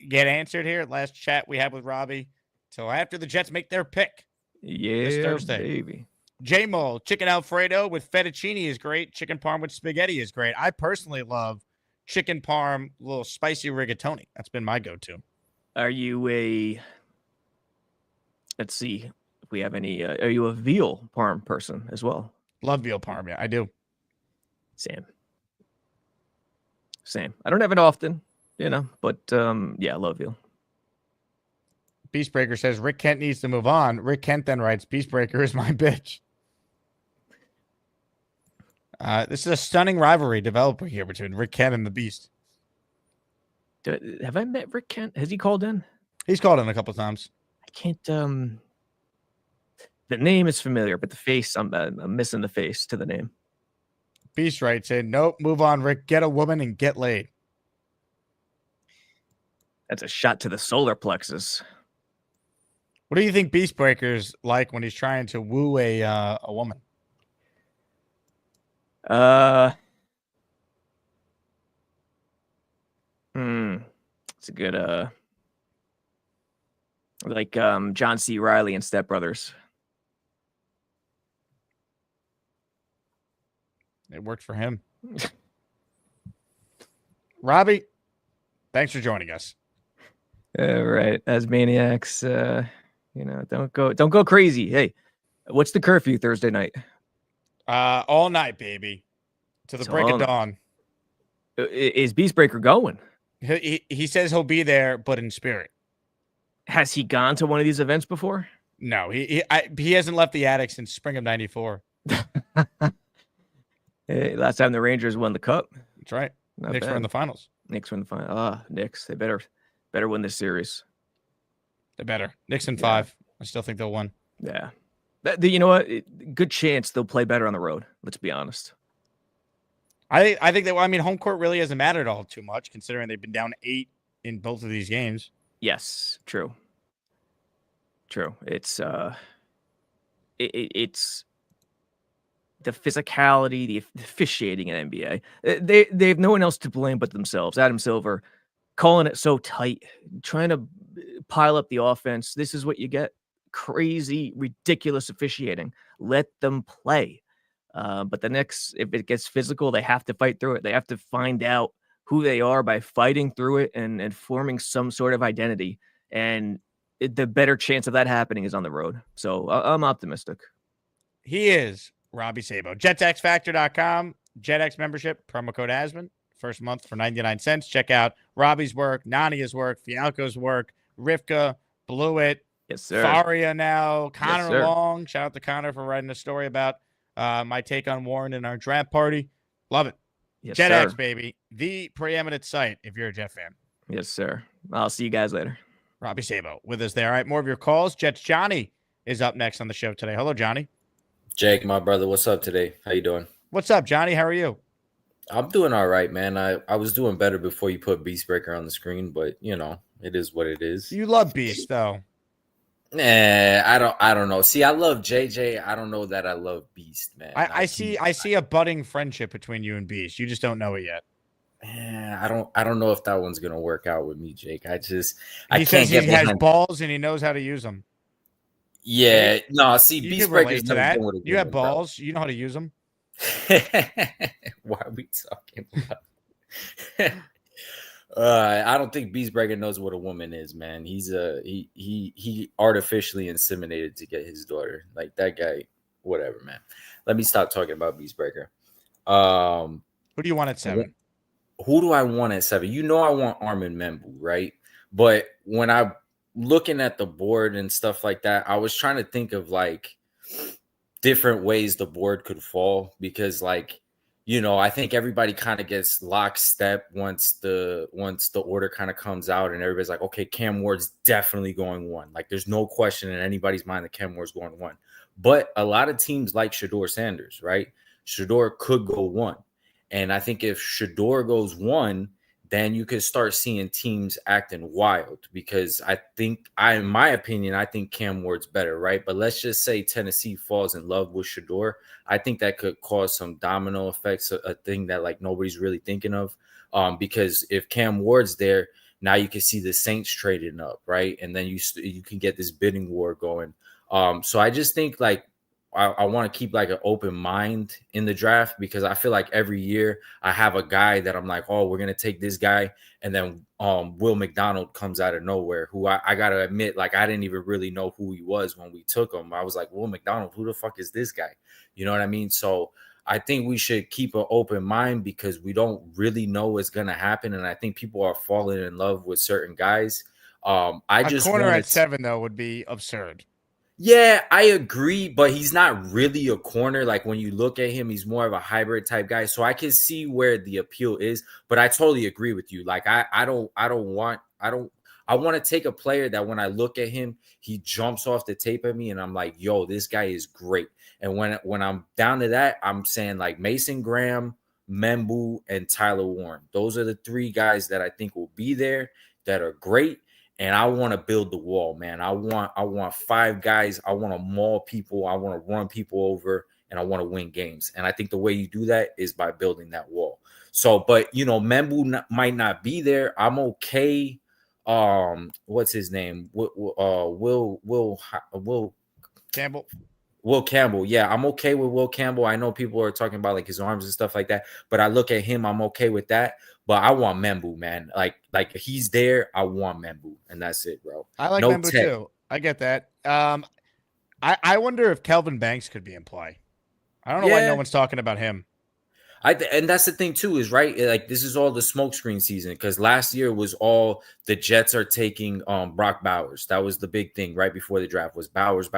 get answered here. Last chat we had with Robby till after the Jets make their pick. Yeah, this Thursday. Baby. J Mo, chicken Alfredo with fettuccine is great. Chicken parm with spaghetti is great. I personally love chicken parm, a little spicy rigatoni. That's been my go-to. Are you let's see if we have any, are you a veal parm person as well? Love veal parm. Yeah, I do. Same. I don't have it often, but yeah, I love veal. Beastbreaker says Rick Kent needs to move on. Rick Kent then writes, "Beastbreaker is my bitch." This is a stunning rivalry developing here between Rick Kent and the Beast. Have I met Rick Kent? Has he called in? He's called in a couple times. I can't. The name is familiar, but the face, I'm missing the face to the name. Beast writes in, "Nope, move on, Rick. Get a woman and get laid." That's a shot to the solar plexus. What do you think Beastbreaker's like when he's trying to woo a woman? It's a good like John C. Reilly and Step Brothers. It worked for him. Robby, thanks for joining us. Right, as maniacs, don't go crazy. Hey, what's the curfew Thursday night? All night, baby, to the break of dawn. Is Beastbreaker going? He says he'll be there, but in spirit. Has he gone to one of these events before? No, he hasn't left the attic since spring of '94. Hey, last time the Rangers won the cup. That's right. Not Knicks bad. were in the finals. Knicks were in the final. Knicks. They better win this series. They better. Knicks in 5. I still think they'll win. Yeah. You know what? Good chance they'll play better on the road. Let's be honest. I think that. I mean, home court really hasn't mattered all too much, considering they've been down 8 in both of these games. Yes, true. It's it's the physicality, the officiating in NBA. They have no one else to blame but themselves. Adam Silver calling it so tight, trying to pile up the offense. This is what you get. Crazy, ridiculous officiating. Let them play. But the Knicks, if it gets physical, they have to fight through it. They have to find out who they are by fighting through it and forming some sort of identity. And the better chance of that happening is on the road. So I'm optimistic. He is Robby Sabo. JetsXFactor.com. JetX membership, promo code Asman. First month for 99 cents. Check out Robby's work, Nania's work, Fialco's work, Rivka, Blewett, Yes, sir. Faria now, Connor sir. Long. Shout out to Connor for writing a story about my take on Warren in our draft party. Love it. Yes, JetX, sir. baby. The preeminent site if you're a Jet fan. Yes, sir. I'll see you guys later. Robby Sabo with us there. All right, more of your calls. Jets Johnny is up next on the show today. Hello, Johnny. Jake, my brother, what's up today? How you doing? What's up, Johnny? How are you? I'm doing all right, man. I was doing better before you put Beastbreaker on the screen, but you know, it is what it is. You love Beast, though. Nah, I don't know. See, I love JJ. I don't know that I love Beast, man. I see a budding friendship between you and Beast. You just don't know it yet. I don't know if that one's gonna work out with me, Jake. I He says he has balls and he knows how to use them. Yeah, no. See, You can Beastbreaker's relate to never that. been with a You have woman, bro. balls. You know how to use them. Why are we talking about? I don't think Beastbreaker knows what a woman is, man. He artificially inseminated to get his daughter. Like that guy, whatever, man. Let me stop talking about Beastbreaker. Who do you want at 7? Who do I want at 7? You know I want Armin Membu, right? But when I'm looking at the board and stuff like that, I was trying to think of like different ways the board could fall because like, you know, I think everybody kind of gets lockstep once the order kind of comes out and everybody's like, okay, Cam Ward's definitely going 1. Like there's no question in anybody's mind that Cam Ward's going 1. But a lot of teams like Shedeur Sanders, right? Shedeur could go 1. And I think if Shedeur goes 1, then you could start seeing teams acting wild because in my opinion, I think Cam Ward's better, right? But let's just say Tennessee falls in love with Shedeur. I think that could cause some domino effects, a thing that like nobody's really thinking of. Because if Cam Ward's there, now you can see the Saints trading up, right? And then you can get this bidding war going. So I just think like I want to keep like an open mind in the draft because I feel like every year I have a guy that I'm like, oh, we're going to take this guy. And then Will McDonald comes out of nowhere, who I got to admit, like I didn't even really know who he was when we took him. I was like, Will McDonald, who the fuck is this guy? You know what I mean? So I think we should keep an open mind because we don't really know what's going to happen. And I think people are falling in love with certain guys. A corner at 7, though, would be absurd. Yeah, I agree, but he's not really a corner. Like when you look at him, he's more of a hybrid type guy. So I can see where the appeal is, but I totally agree with you. Like I want to take a player that when I look at him, he jumps off the tape at me and I'm like, yo, this guy is great. And when I'm down to that, I'm saying like Mason Graham, Membu, and Tyler Warren. Those are the 3 guys that I think will be there that are great. And I want to build the wall, man. I want 5 guys. I want to maul people. I want to run people over, and I want to win games. And I think the way you do that is by building that wall. So, but you know, Membu might not be there. I'm okay. What's his name? Will Campbell. Will Campbell. Yeah, I'm okay with Will Campbell. I know people are talking about like his arms and stuff like that, but I look at him, I'm okay with that. But I want Membu, man. Like if he's there, I want Membu, and that's it, bro. I like Membu too. I get that. I wonder if Kelvin Banks could be in play. I don't know why no one's talking about him. And that's the thing too, is right. Like this is all the smokescreen season because last year was all the Jets are taking Brock Bowers. That was the big thing right before the draft was Bowers.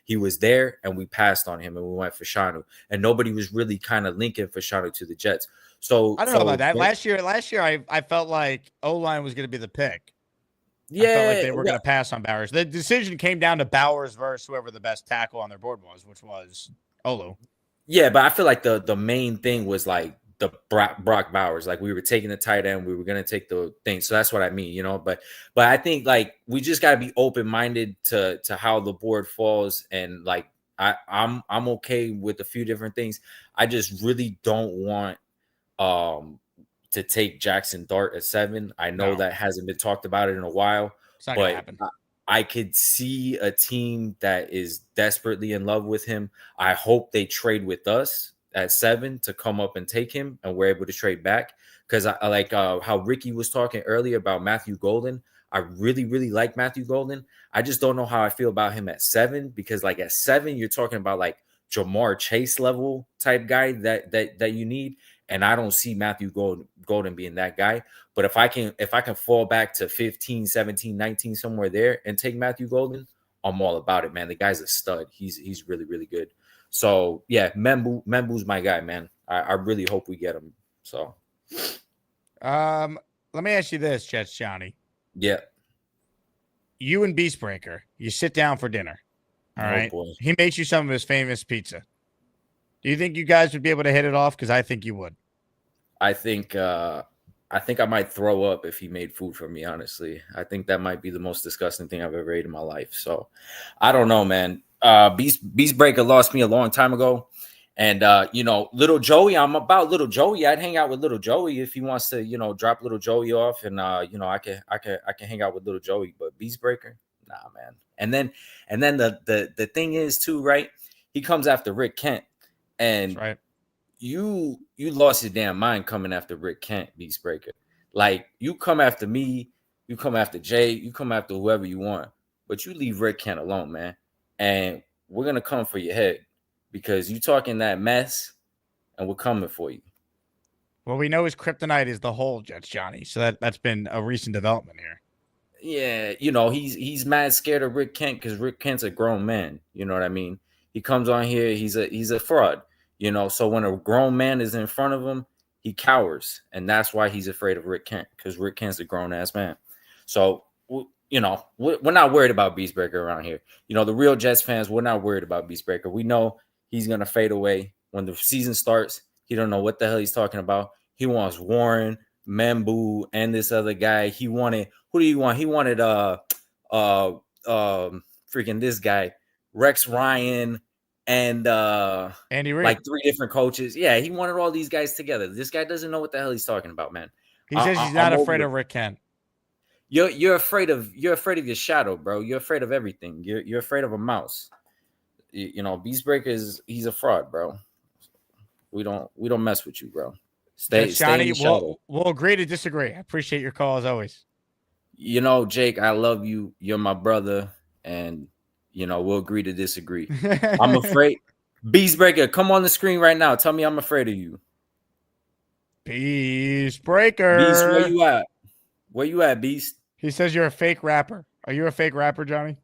He was there and we passed on him and we went for Fashanu. And nobody was really kind of linking Fashanu to the Jets. So I don't know about that. Last year I felt like O-line was going to be the pick. Yeah, I felt like they were going to pass on Bowers. The decision came down to Bowers versus whoever the best tackle on their board was, which was Olu. Yeah, but I feel like the main thing was like the Brock Bowers. Like we were taking the tight end, we were gonna take the thing. So that's what I mean, you know. But I think like we just gotta be open minded to how the board falls, and like I'm okay with a few different things. I just really don't want to take Jackson Dart at 7. I know that hasn't been talked about in a while, it's not gonna happen. I could see a team that is desperately in love with him. I hope they trade with us at 7 to come up and take him, and we're able to trade back. Because I like how Ricky was talking earlier about Matthew Golden. I really, really like Matthew Golden. I just don't know how I feel about him at 7 because, like, at 7, you're talking about like Jamar Chase level type guy that you need. And I don't see Matthew Golden being that guy. But if I can fall back to 15, 17, 19, somewhere there and take Matthew Golden, I'm all about it, man. The guy's a stud. He's really, really good. So yeah, Membu's my guy, man. I really hope we get him. So let me ask you this, Jets Johnny. yeah. You and Beastbreaker, you sit down for dinner. All right. Boy. He makes you some of his famous pizza. Do you think you guys would be able to hit it off? Because I think you would. I think I might throw up if he made food for me, honestly. I think that might be the most disgusting thing I've ever ate in my life. So I don't know, man. Beastbreaker lost me a long time ago. And Little Joey, I'm about Little Joey. I'd hang out with Little Joey if he wants to, drop Little Joey off, and I can hang out with Little Joey. But Beastbreaker, nah, man. And then the thing is too, right? He comes after Rick Kent, and That's right. You lost your damn mind coming after Rick Kent, Beastbreaker. Like, you come after me, you come after Jay, you come after whoever you want, but you leave Rick Kent alone, man. And we're gonna come for your head because you talking that mess, and we're coming for you. Well, we know his kryptonite is the hole, Jets Johnny. So that's been a recent development here. Yeah, he's mad scared of Rick Kent because Rick Kent's a grown man. You know what I mean? He comes on here, he's a fraud. So when a grown man is in front of him, he cowers. And that's why he's afraid of Rick Kent, because Rick Kent's a grown-ass man. So, we're not worried about Beastbreaker around here. The real Jets fans, we're not worried about Beastbreaker. We know he's going to fade away. When the season starts, he don't know what the hell he's talking about. He wants Warren, Membu, and this other guy. Who do you want? He wanted freaking this guy, Rex Ryan, and Andy Reid. Like 3 different coaches. Yeah, he wanted all these guys together. This guy doesn't know what the hell he's talking about, man. He says he's not afraid of Rick Kent. You're afraid of your shadow, bro. You're afraid of everything. You're afraid of a mouse. Beastbreaker he's a fraud, bro. We don't mess with you, bro. Stay Johnny, in the shadow. We'll agree to disagree. I appreciate your call as always. Jake, I love you. You're my brother, and we'll agree to disagree. I'm afraid. Beastbreaker, come on the screen right now. Tell me I'm afraid of you. Beastbreaker. Beast, where you at? Where you at, Beast? He says you're a fake rapper. Are you a fake rapper, Johnny?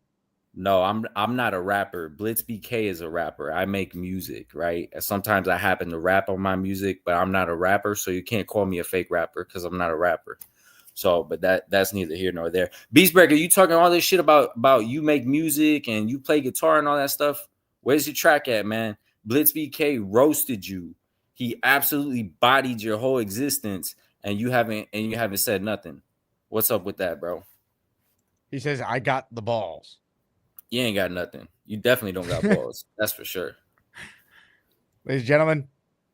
No, I'm not a rapper. Blitz BK is a rapper. I make music, right? Sometimes I happen to rap on my music, but I'm not a rapper, so you can't call me a fake rapper because I'm not a rapper. So, but that's neither here nor there. Beastbreaker, you talking all this shit about you make music and you play guitar and all that stuff? Where's your track at, man? Blitz BK roasted you. He absolutely bodied your whole existence, and you haven't said nothing. What's up with that, bro? He says, I got the balls. You ain't got nothing. You definitely don't got balls. That's for sure. Ladies and gentlemen,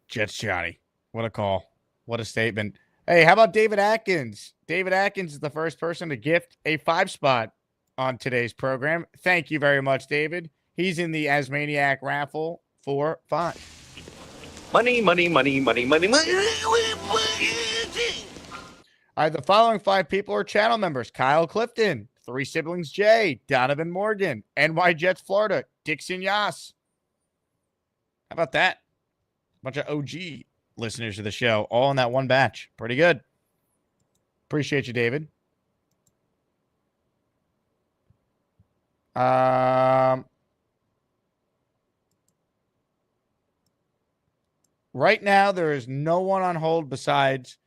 Jets Johnny. What a call. What a statement. Hey, how about David Atkins? David Atkins is the first person to gift a 5 spot on today's program. Thank you very much, David. He's in the Asmaniac raffle for 5. Money, money, money, money, money, money. All right, the following 5 people are channel members. Kyle Clifton, 3 Siblings J, Donovan Morgan, NY Jets Florida, Dixon Yas. How about that? A bunch of OG listeners to the show, all in that one batch. Pretty good. Appreciate you, David. Right now, there is no one on hold besides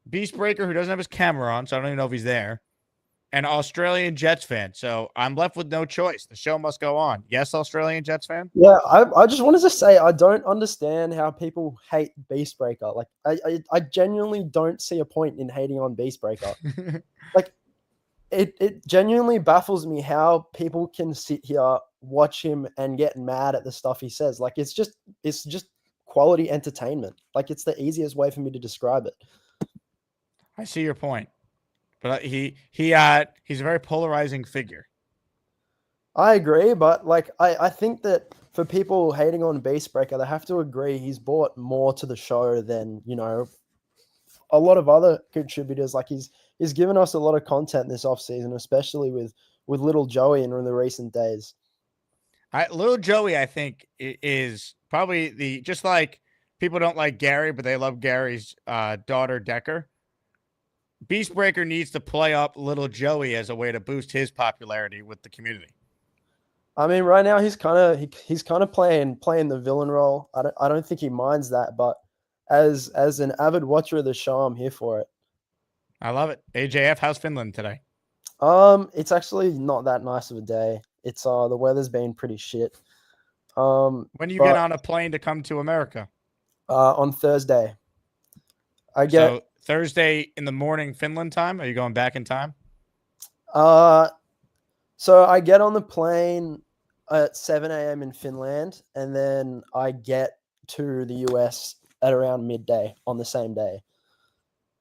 Beastbreaker, who doesn't have his camera on, so I don't even know if he's there, and Australian Jets fan. So I'm left with no choice. The show must go on. Yes, Australian Jets fan? Yeah, I just wanted to say I don't understand how people hate Beastbreaker. Like, I genuinely don't see a point in hating on Beastbreaker. Like, it genuinely baffles me how people can sit here, watch him, and get mad at the stuff he says. Like, it's just quality entertainment. Like, it's the easiest way for me to describe it. I see your point, but he's a very polarizing figure. I agree, but like I think that for people hating on Beastbreaker, they have to agree he's brought more to the show than a lot of other contributors. Like he's given us a lot of content this offseason, especially with Little Joey in the recent days. Little Joey, I think, is probably just like People don't like Gary, but they love Gary's daughter, Decker. Beastbreaker needs to play up little Joey as a way to boost his popularity with the community. I mean, right now he's kind of playing the villain role. I don't think he minds that, but as an avid watcher of the show, I'm here for it. I love it. AJF, how's Finland today? It's actually not that nice of a day. It's the weather's been pretty shit. When do you get on a plane to come to America? On Thursday. So Thursday in the morning Finland time? Are you going back in time? So I get on the plane at 7 a.m. in Finland, and then I get to the US at around midday on the same day.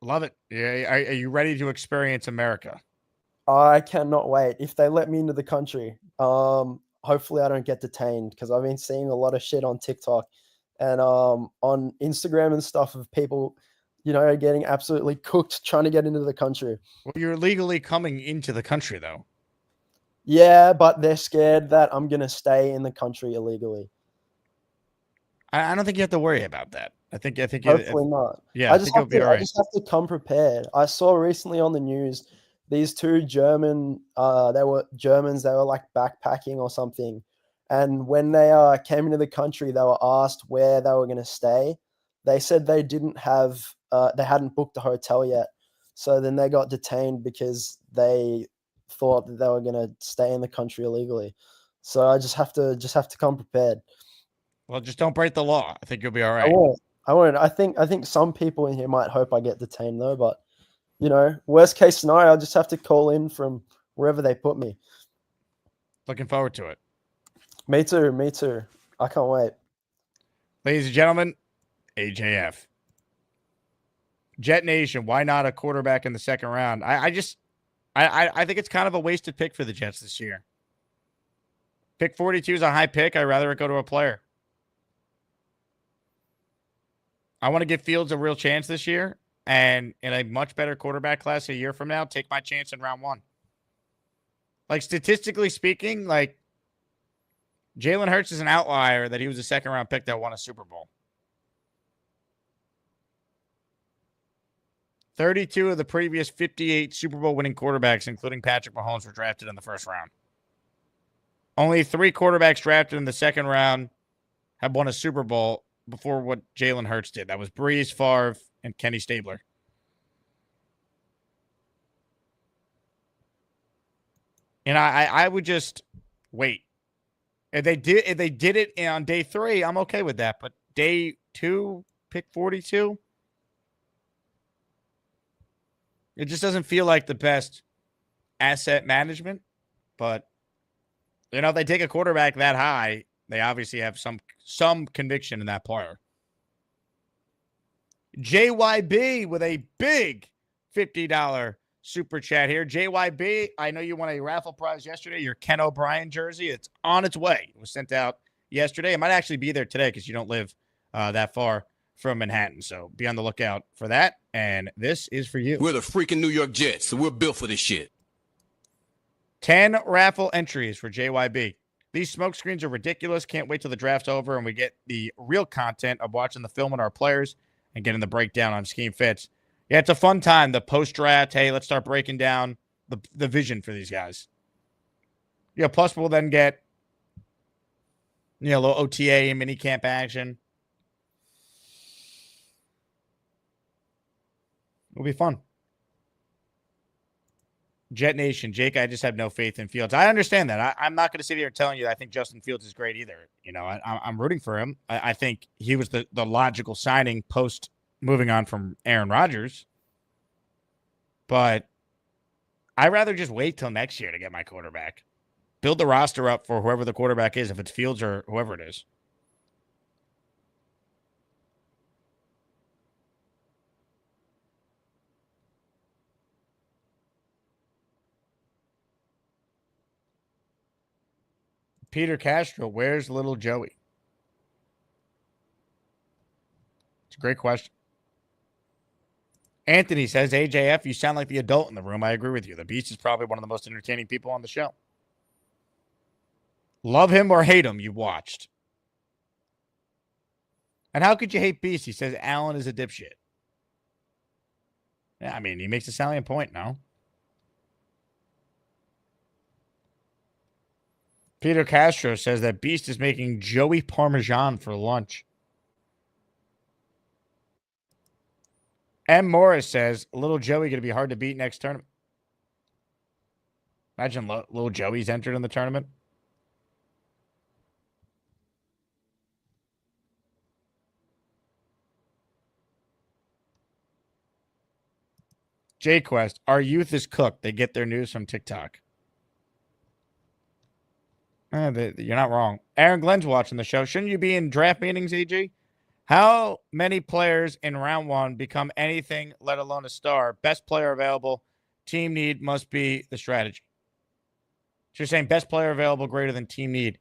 Love it. Yeah, are you ready to experience America? I cannot wait. If they let me into the country, hopefully I don't get detained, because I've been seeing a lot of shit on TikTok and on Instagram and stuff of people, getting absolutely cooked trying to get into the country. Well, you're legally coming into the country, though. Yeah, but they're scared that I'm going to stay in the country illegally. I don't think you have to worry about that. I think Hopefully not. Yeah, I just have to come prepared. I saw recently on the news these two Germans, they were like backpacking or something. And when they came into the country, they were asked where they were going to stay. They said they hadn't booked a hotel yet. So then they got detained because they thought that they were going to stay in the country illegally. So I just have to come prepared. Well, just don't break the law. I think you'll be all right. I won't. I think some people in here might hope I get detained though, but worst case scenario, I'll just have to call in from wherever they put me. Looking forward to it. Me too. I can't wait. Ladies and gentlemen, AJF. Jet Nation, why not a quarterback in the second round? I think it's kind of a wasted pick for the Jets this year. Pick 42 is a high pick. I'd rather it go to a player. I want to give Fields a real chance this year, and in a much better quarterback class a year from now, take my chance in round one. Like, statistically speaking, like, Jalen Hurts is an outlier that he was a second-round pick that won a Super Bowl. 32 of the previous 58 Super Bowl winning quarterbacks, including Patrick Mahomes, were drafted in the first round. Only 3 quarterbacks drafted in the second round have won a Super Bowl before what Jalen Hurts did. That was Breeze, Favre, and Kenny Stabler. And I would just wait. If they did it on day 3, I'm okay with that. But day 2, pick 42, it just doesn't feel like the best asset management. But if they take a quarterback that high, they obviously have some conviction in that player. JYB with a big $50 super chat here. JYB, I know you won a raffle prize yesterday, your Ken O'Brien jersey. It's on its way. It was sent out yesterday. It might actually be there today because you don't live that far from Manhattan. So be on the lookout for that. And this is for you. We're the freaking New York Jets, so we're built for this shit. 10 raffle entries for JYB. These smoke screens are ridiculous. Can't wait till the draft's over and we get the real content of watching the film on our players and getting the breakdown on scheme fits. Yeah, it's a fun time. The post-draft, hey, let's start breaking down the vision for these guys. Yeah, plus we'll then get a little OTA and mini camp action. It'll be fun. Jet Nation, Jake, I just have no faith in Fields. I understand that. I'm not going to sit here telling you that I think Justin Fields is great either. I'm rooting for him. I think he was the logical signing post moving on from Aaron Rodgers. But I'd rather just wait till next year to get my quarterback. Build the roster up for whoever the quarterback is, if it's Fields or whoever it is. Peter Castro, where's little Joey? It's a great question. Anthony says, AJF, you sound like the adult in the room. I agree with you. The Beast is probably one of the most entertaining people on the show. Love him or hate him, you watched. And how could you hate Beast? He says Allen is a dipshit. Yeah, I mean, he makes a salient point, no? Peter Castro says that Beast is making Joey Parmesan for lunch. M. Morris says, little Joey going to be hard to beat next tournament. Imagine little Joey's entered in the tournament. J-Quest, our youth is cooked. They get their news from TikTok. You're not wrong. Aaron Glenn's watching the show. Shouldn't you be in draft meetings, AG? How many players in round one become anything, let alone a star? Best player available. Team need must be the strategy. So you're saying best player available greater than team need.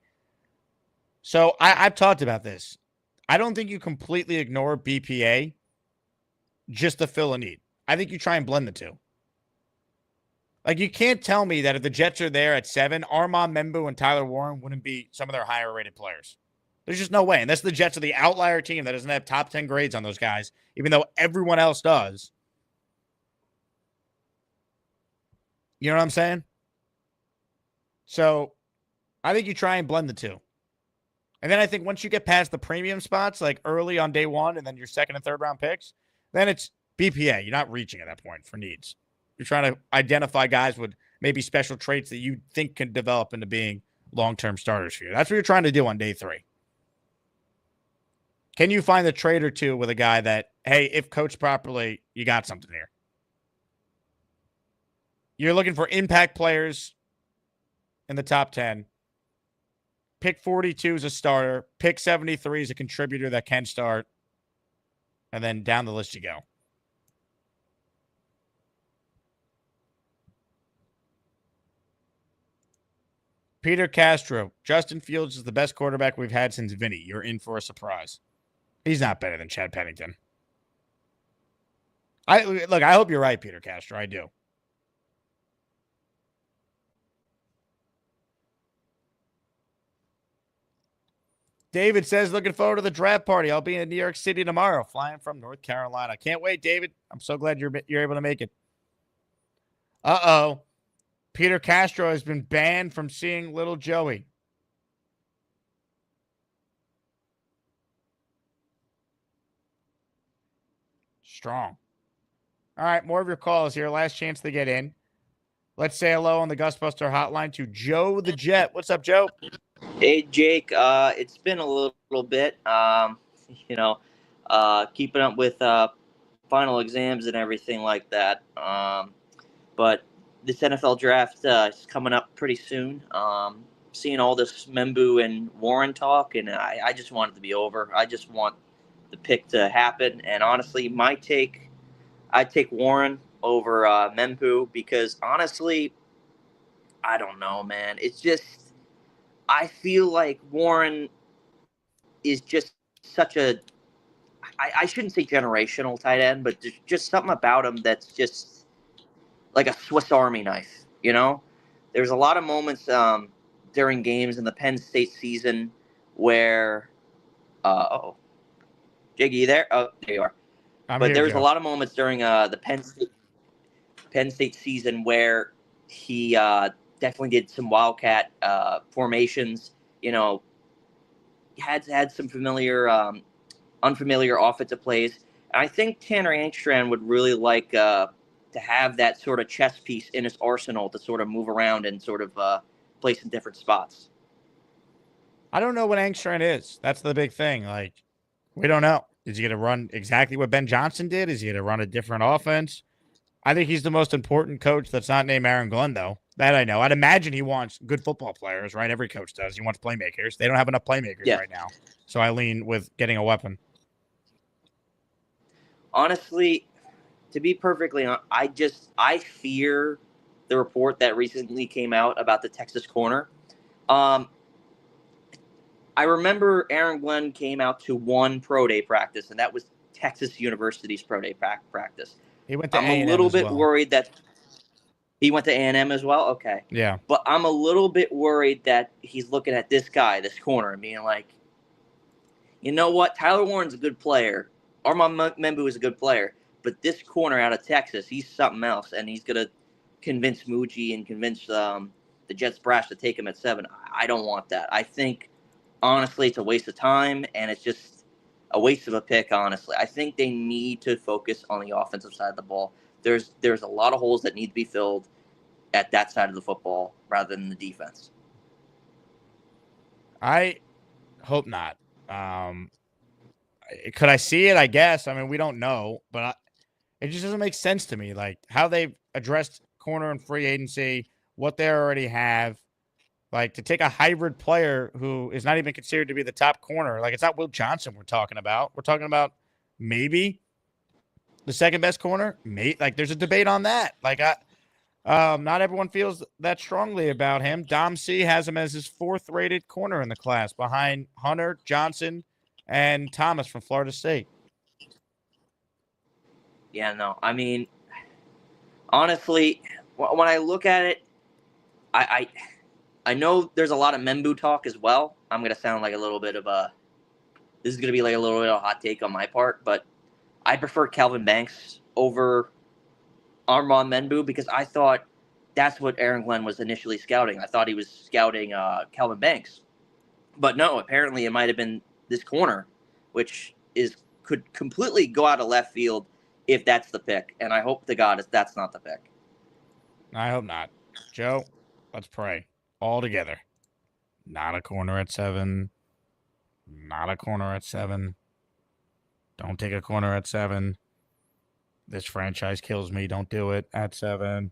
So I've talked about this. I don't think you completely ignore BPA just to fill a need. I think you try and blend the two. Like, you can't tell me that if the Jets are there at 7, Armand Membu and Tyler Warren wouldn't be some of their higher-rated players. There's just no way. And that's the Jets are the outlier team that doesn't have top 10 grades on those guys, even though everyone else does. You know what I'm saying? So I think you try and blend the two. And then I think once you get past the premium spots, like early on day one, and then your second and third round picks, then it's BPA. You're not reaching at that point for needs. You're trying to identify guys with maybe special traits that you think can develop into being long-term starters for you. That's what you're trying to do on day 3. Can you find a trade or two with a guy that, hey, if coached properly, you got something here? You're looking for impact players in the top 10. Pick 42 is a starter. Pick 73 is a contributor that can start. And then down the list you go. Peter Castro, Justin Fields is the best quarterback we've had since Vinny. You're in for a surprise. He's not better than Chad Pennington. I hope you're right, Peter Castro. I do. David says, looking forward to the draft party. I'll be in New York City tomorrow, flying from North Carolina. Can't wait, David. I'm so glad you're able to make it. Uh-oh. Peter Castro has been banned from seeing little Joey. Strong. All right, more of your calls here. Last chance to get in. Let's say hello on the Gustbuster hotline to Joe the Jet. What's up, Joe? Hey, Jake. It's been a little bit, keeping up with final exams and everything like that. But this NFL draft is coming up pretty soon. Seeing all this Membu and Warren talk, and I just want it to be over. I just want the pick to happen. And honestly, I'd take Warren over Membu because honestly, I don't know, man. It's just I feel like Warren is just such a I shouldn't say generational tight end, but there's just something about him that's just like a Swiss Army knife, you know? There's a lot of moments during games in the Penn State season where Jiggy, you there? Oh, there you are. But there was a lot of moments during the Penn State season where he definitely did some wildcat formations. You know, had some unfamiliar offensive plays. And I think Tanner Angstrand would really like to have that sort of chess piece in his arsenal to sort of move around and sort of place in different spots. I don't know what Angstrand is. That's the big thing. Like, we don't know. Is he going to run exactly what Ben Johnson did? Is he going to run a different offense? I think he's the most important coach that's not named Aaron Glenn, though. That I know. I'd imagine he wants good football players, right? Every coach does. He wants playmakers. They don't have enough playmakers right now. So I lean with getting a weapon. Honestly, to be perfectly honest, I fear the report that recently came out about the Texas corner. I remember Aaron Glenn came out to one pro day practice, and that was Texas University's pro day practice. He went to I'm A&M a little as bit well. worried that he went to A&M as well. Okay. Yeah. But I'm a little bit worried that he's looking at this guy, this corner, and being like, you know what? Tyler Warren's a good player. Armand Membu is a good player. But this corner out of Texas, he's something else. And he's going to convince Muji and convince the Jets brass to take him at 7. I don't want that. I think, honestly, it's a waste of time. And it's just a waste of a pick, honestly. I think they need to focus on the offensive side of the ball. There's a lot of holes that need to be filled at that side of the football rather than the defense. I hope not. Could I see it? I guess. I mean, we don't know, but it just doesn't make sense to me. Like how they've addressed corner and free agency, what they already have. Like to take a hybrid player who is not even considered to be the top corner. Like it's not Will Johnson we're talking about. We're talking about maybe the second best corner. Like there's a debate on that. Like not everyone feels that strongly about him. Dom C has him as his 4th rated corner in the class behind Hunter, Johnson, and Thomas from Florida State. Yeah, no. I mean, honestly, when I look at it, I know there's a lot of Membu talk as well. I'm going to sound like a little bit of this is going to be like a little bit of a hot take on my part, but I prefer Calvin Banks over Armand Membu because I thought that's what Aaron Glenn was initially scouting. I thought he was scouting Calvin Banks. But no, apparently it might have been this corner, which could completely go out of left field if that's the pick. And I hope to God that's not the pick. I hope not. Joe, let's pray. All together. Not a corner at 7. Not a corner at 7. Don't take a corner at 7. This franchise kills me. Don't do it at 7.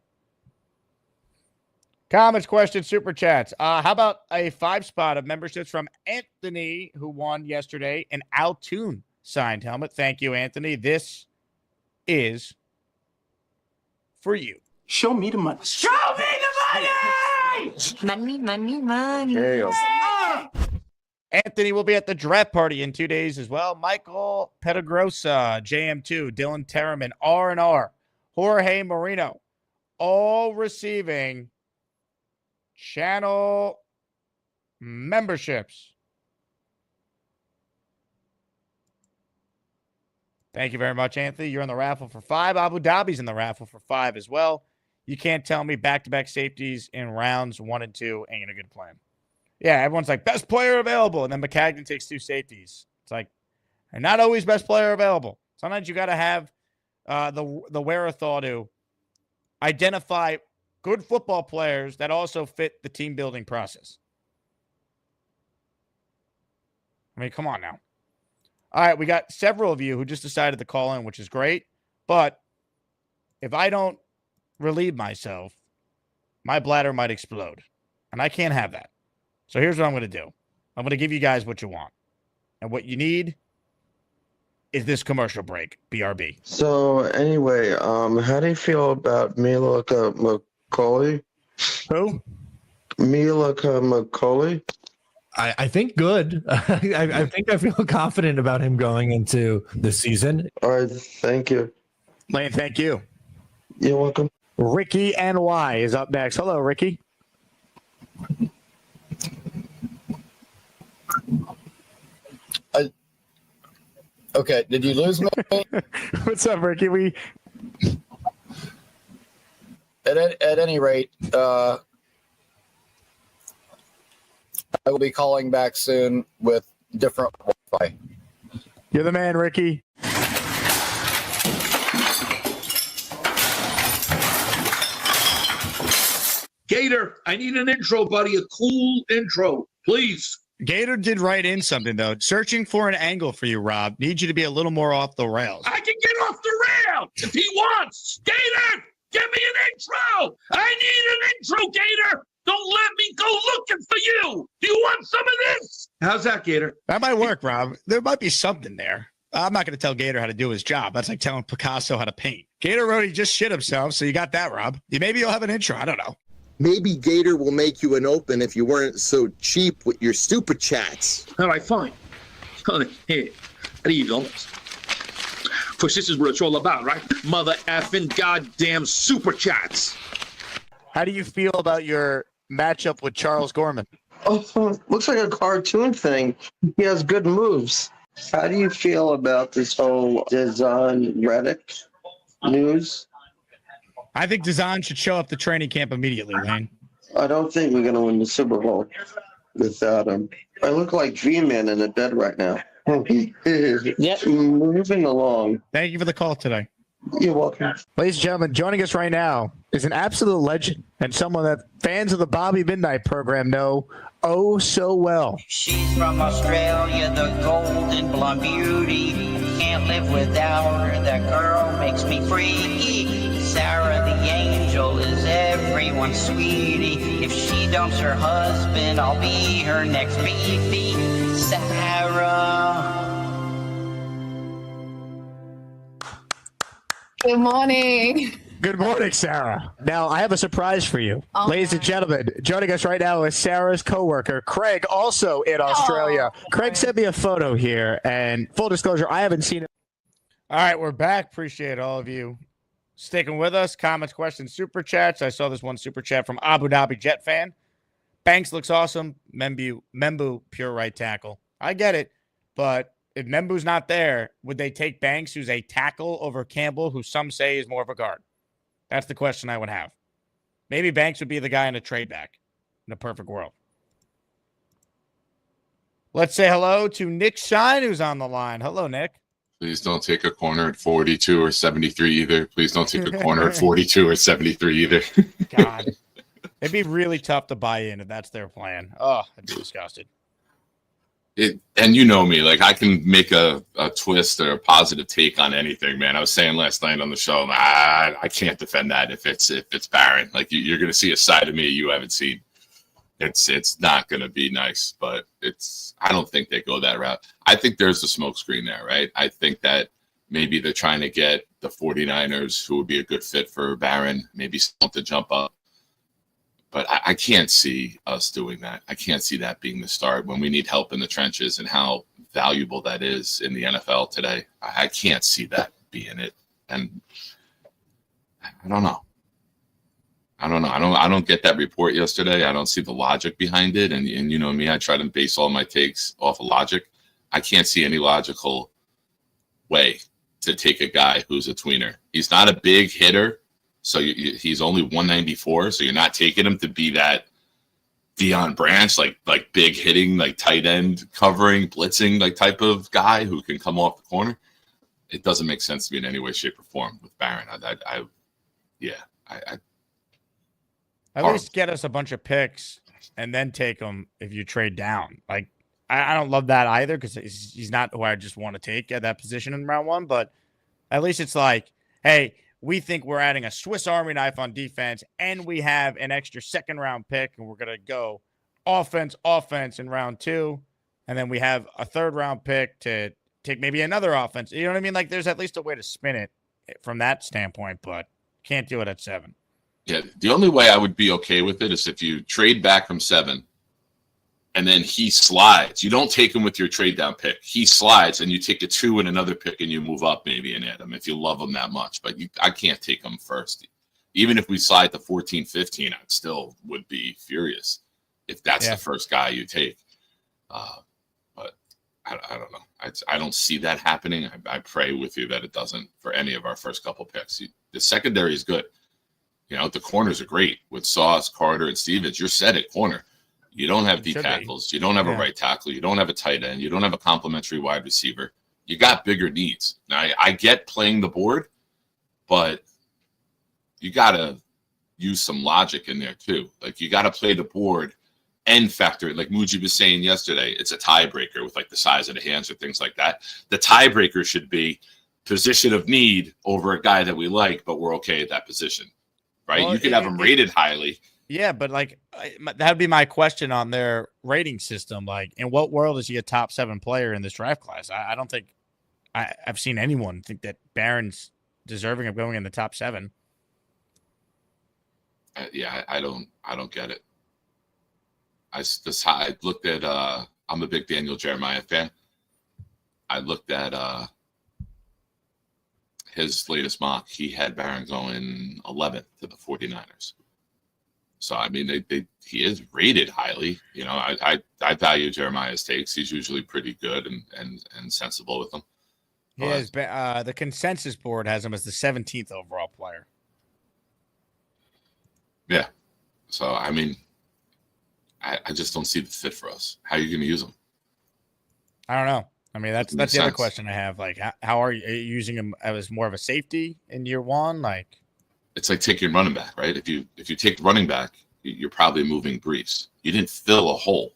Comments, questions, super chats. How about a 5 spot of memberships from Anthony, who won yesterday, an Altoon signed helmet? Thank you, Anthony. This is for you. Show me the money. Show me the money! Money, money, money. There you go. Anthony will be at the draft party in 2 days as well. Michael Petagrosa, JM2, Dylan Terraman, R&R, Jorge Marino, all receiving channel memberships. Thank you very much, Anthony. You're in the raffle for 5. Abu Dhabi's in the raffle for 5 as well. You can't tell me back-to-back safeties in rounds 1 and 2 ain't a good plan. Yeah, everyone's like, best player available. And then McCagnon takes 2 safeties. It's like, and not always best player available. Sometimes you got to have the wherewithal to identify good football players that also fit the team building process. I mean, come on now. All right, we got several of you who just decided to call in, which is great. But if I don't relieve myself, my bladder might explode. And I can't have that. So here's what I'm going to do. I'm going to give you guys what you want. And what you need is this commercial break. BRB. So anyway, how do you feel about Mila McCauley? Who? Mila McCauley? I think good. I think I feel confident about him going into the season. All right, thank you. Lane, thank you. You're welcome. Ricky NY is up next. Hello, Ricky. Okay, did you lose me? What's up, Ricky? At any rate, I will be calling back soon with different Wi-Fi. You're the man, Ricky. Gator, I need an intro, buddy. A cool intro, please. Gator did write in something, though. Searching for an angle for you, Rob. Need you to be a little more off the rails. I can get off the rail if he wants. Gator, give me an intro. I need an intro, Gator. Don't let me go looking for you. Do you want some of this? How's that, Gator? That might work, Rob. There might be something there. I'm not going to tell Gator how to do his job. That's like telling Picasso how to paint. Gator wrote he just shit himself, so you got that, Rob. Maybe you'll have an intro. I don't know. Maybe Gator will make you an open if you weren't so cheap with your super chats. All right, fine. Here, how do you do this? For this is what it's all about, right? Mother effing goddamn super chats. How do you feel about your matchup with Charles Gorman? Oh, looks like a cartoon thing. He has good moves. How do you feel about this whole Dazon Reddick news? I think Dazan should show up to training camp immediately, Lane. I don't think we're going to win the Super Bowl without him. I look like G-Man in the bed right now. Yep. Moving along. Thank you for the call today. You're welcome. Ladies and gentlemen, joining us right now is an absolute legend and someone that fans of the Bobby Midnight program know oh so well. She's from Australia, the golden blonde beauty. Can't live without her, that girl makes me freaky. Sarah the angel is everyone's sweetie. If she dumps her husband, I'll be her next baby. Sarah. Good morning. Good morning, Sarah. Now, I have a surprise for you. Oh, Ladies and gentlemen, joining us right now is Sarah's coworker, Craig, also in Australia. Craig sent me a photo here, and full disclosure, I haven't seen it. All right, we're back. Appreciate all of you sticking with us. Comments, questions, super chats. I saw this one super chat from Abu Dhabi Jet fan. Banks looks awesome. Membu, pure right tackle. I get it, but if Membu's not there, would they take Banks, who's a tackle, over Campbell, who some say is more of a guard? That's the question I would have. Maybe Banks would be the guy in a trade back in a perfect world. Let's say hello to Nick Shine, who's on the line. Hello, Nick. Please don't take a corner at 42 or 73 either. Please don't take a corner at 42 or 73 either. God. It'd be really tough to buy in if that's their plan. Oh, I'd be disgusted. And you know me, like I can make a twist or a positive take on anything, man. I was saying last night on the show, I can't defend that if it's Barron. Like you're going to see a side of me you haven't seen. It's not going to be nice, but I don't think they go that route. I think there's a smoke screen there, right? I think that maybe they're trying to get the 49ers, who would be a good fit for Barron, maybe someone to jump up. But I can't see us doing that. I can't see that being the start when we need help in the trenches and how valuable that is in the NFL today. I can't see that being it. And I don't know. I don't get that report yesterday. I don't see the logic behind it. And you know me, I try to base all my takes off of logic. I can't see any logical way to take a guy who's a tweener. He's not a big hitter. So he's only 194, so you're not taking him to be that Deion Branch, like big hitting, like tight end covering, blitzing, like type of guy who can come off the corner. It doesn't make sense to me in any way, shape, or form with Barron. At least get us a bunch of picks and then take them if you trade down. Like I don't love that either because he's not who I just want to take at that position in round one. But at least it's like, hey, we think we're adding a Swiss Army knife on defense, and we have an extra second-round pick, and we're going to go offense in round two, and then we have a third-round pick to take maybe another offense. You know what I mean? Like, there's at least a way to spin it from that standpoint, but can't do it at 7. Yeah, the only way I would be okay with it is if you trade back from 7, and then he slides. You don't take him with your trade down pick. He slides, and you take a 2 and another pick, and you move up maybe and add him if you love him that much. But I can't take him first. Even if we slide to 14, 15, I still would be furious if that's the first guy you take. But I don't know. I don't see that happening. I pray with you that it doesn't for any of our first couple picks. The secondary is good. You know, the corners are great with Sauce, Carter, and Stevens. You're set at corner. You don't have D tackles. You don't have a right tackle. You don't have a tight end. You don't have a complimentary wide receiver. You got bigger needs. Now, I get playing the board, but you got to use some logic in there too. Like you got to play the board and factor it. Like Muji was saying yesterday, it's a tiebreaker with like the size of the hands or things like that. The tiebreaker should be position of need over a guy that we like, but we're okay at that position, right? Well, you could have him rated highly. Yeah, but like that'd be my question on their rating system. Like, in what world is he a top 7 player in this draft class? I don't think I've seen anyone think that Barron's deserving of going in the top 7. I don't get it. I looked at. I'm a big Daniel Jeremiah fan. I looked at his latest mock. He had Barron going 11th to the 49ers. So I mean, he is rated highly. You know, I value Jeremiah's takes. He's usually pretty good and sensible with them. He has been, the consensus board has him as the 17th overall player. Yeah. So I mean, I just don't see the fit for us. How are you going to use him? I don't know. I mean, that's the other sense. question I have. Like, how are you using him as more of a safety in year one? Like, it's like taking running back, right? If you take running back, you're probably moving Brees. You didn't fill a hole.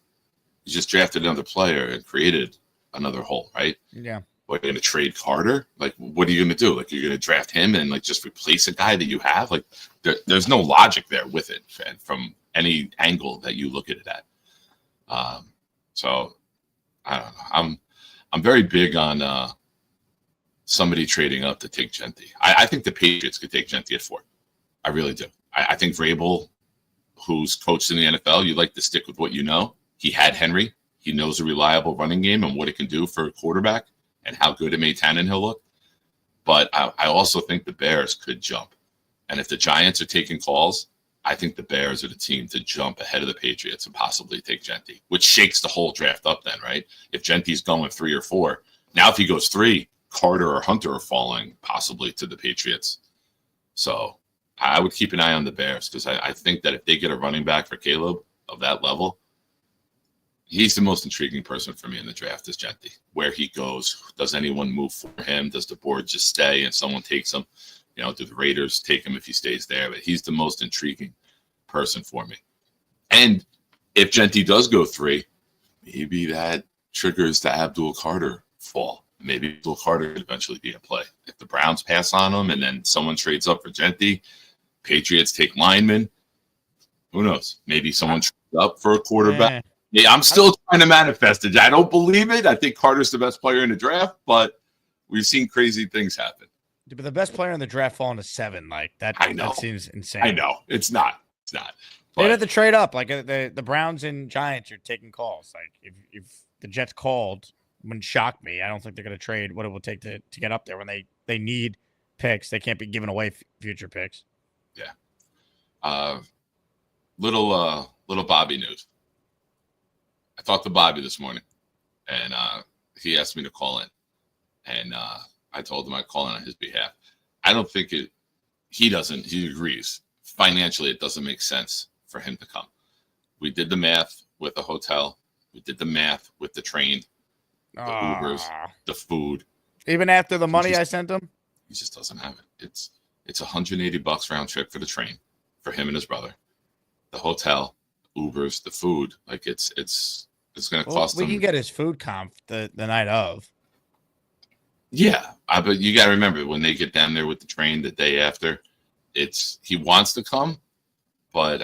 You just drafted another player and created another hole, right? yeah. What, you're going to trade Carter? Like, what are you going to do? Like, you're going to draft him and like just replace a guy that you have? Like, there's no logic there with it from any angle that you look at it at. So I don't know. I'm very big on somebody trading up to take Gentry. I think the Patriots could take Gentry at 4. I really do. I think Vrabel, who's coached in the NFL, you like to stick with what you know. He had Henry. He knows a reliable running game and what it can do for a quarterback and how good it made Tannehill look. But I also think the Bears could jump. And if the Giants are taking calls, I think the Bears are the team to jump ahead of the Patriots and possibly take Gentry, which shakes the whole draft up then, right? If Gentry's going 3 or 4, now if he goes 3, Carter or Hunter are falling possibly to the Patriots. So I would keep an eye on the Bears because I think that if they get a running back for Caleb of that level, he's the most intriguing person for me in the draft is Gentry. Where he goes, does anyone move for him? Does the board just stay and someone takes him? You know, do the Raiders take him if he stays there? But he's the most intriguing person for me. And if Gentry does go 3, maybe that triggers the Abdul Carter fall. Maybe Abdul Carter could eventually be in play. If the Browns pass on him and then someone trades up for Gentry, Patriots take linemen, who knows? Maybe someone trades up for a quarterback. Yeah, I'm still trying to manifest it. I don't believe it. I think Carter's the best player in the draft, but we've seen crazy things happen. But the best player in the draft falling to 7, like that. I know. That seems insane. I know it's not. It's not. They'd have to trade up. Like the Browns and Giants are taking calls. Like if the Jets called, wouldn't shock me. I don't think they're going to trade what it will take to get up there when they need picks. They can't be giving away future picks. Yeah. Little Bobby news. I talked to Bobby this morning, and he asked me to call in, and I told him I'd call in on his behalf. I don't think he agrees. Financially, it doesn't make sense for him to come. We did the math with the hotel. We did the math with the train, the Ubers, the food. Even after the money I sent him? He just doesn't have it. It's $180 round trip for the train for him and his brother. The hotel, Ubers, the food, like it's going to cost him. We can get his food comp the night of. Yeah, but you got to remember when they get down there with the train the day after, he wants to come, but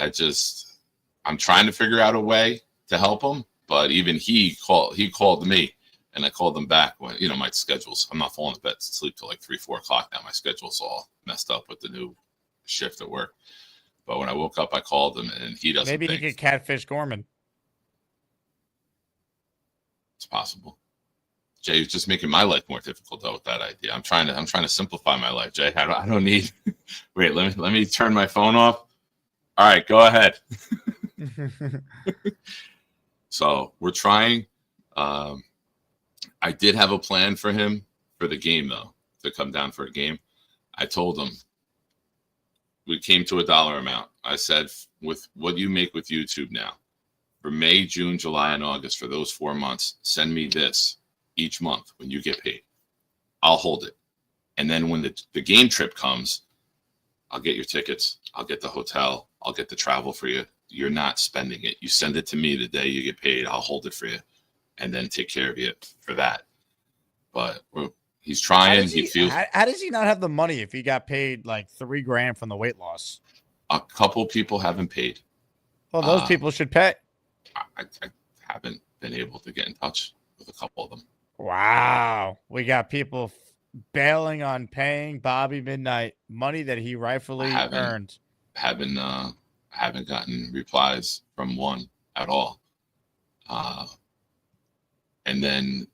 I'm trying to figure out a way to help him. But even he called me, and I called him back when my schedules. I'm not falling to bed to sleep till like 3-4 o'clock now. My schedule's all messed up with the new shift at work. But when I woke up, I called him, and he doesn't. Maybe he could catfish Gorman. It's possible. Jay is just making my life more difficult though with that idea. I'm trying to simplify my life, Jay. I don't need. Wait, let me turn my phone off. All right, go ahead. So we're trying. I did have a plan for him for the game though, to come down for a game. I told him we came to a dollar amount. I said, with what you make with YouTube now, for May, June, July, and August, for those 4 months, send me this each month when you get paid. I'll hold it. And then when the game trip comes, I'll get your tickets. I'll get the hotel. I'll get the travel for you. You're not spending it. You send it to me the day you get paid. I'll hold it for you and then take care of you for that. But he's trying. How does he not have the money if he got paid like $3,000 from the weight loss? A couple people haven't paid. Well, those people should pay. I haven't been able to get in touch with a couple of them. Wow. We got people bailing on paying Bobby Midnight money that he rightfully earned. Haven't gotten replies from one at all. And then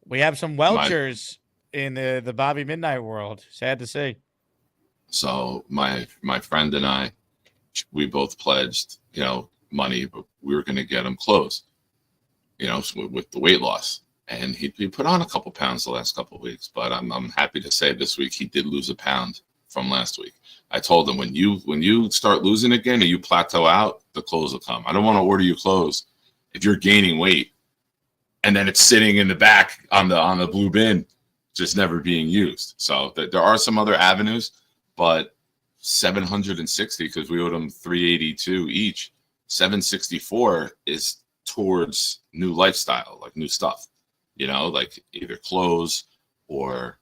we have some Welchers in the Bobby Midnight world. Sad to see. So my friend and I we both pledged, money, but we were going to get him clothes, with the weight loss. And he put on a couple pounds the last couple of weeks, but I'm happy to say this week he did lose a pound from last week. I told him when you start losing again and you plateau out, the clothes will come. I don't want to order you clothes if you're gaining weight and then it's sitting in the back on the blue bin, just never being used. So there are some other avenues, but 760 because we owed him 382 each. 764 is towards new lifestyle, like new stuff, like either clothes or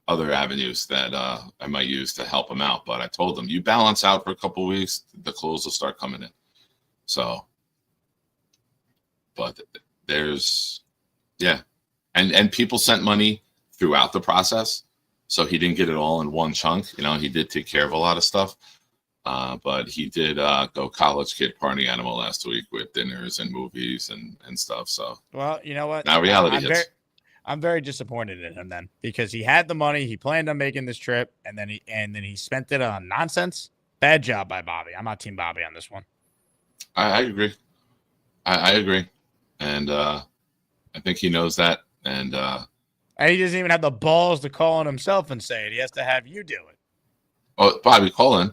other avenues that I might use to help him out. But I told him, you balance out for a couple of weeks, the clothes will start coming in. So, but there's, yeah. And people sent money throughout the process. So he didn't get it all in one chunk. He did take care of a lot of stuff. But he did go college kid party animal last week with dinners and movies and stuff. So, well, you know what? Now reality hits. I'm very disappointed in him then, because he had the money, he planned on making this trip, and then he spent it on nonsense. Bad job by Bobby. I'm not Team Bobby on this one. I agree. I agree, and I think he knows that. And he doesn't even have the balls to call on himself and say it. He has to have you do it. Oh, Bobby, call in.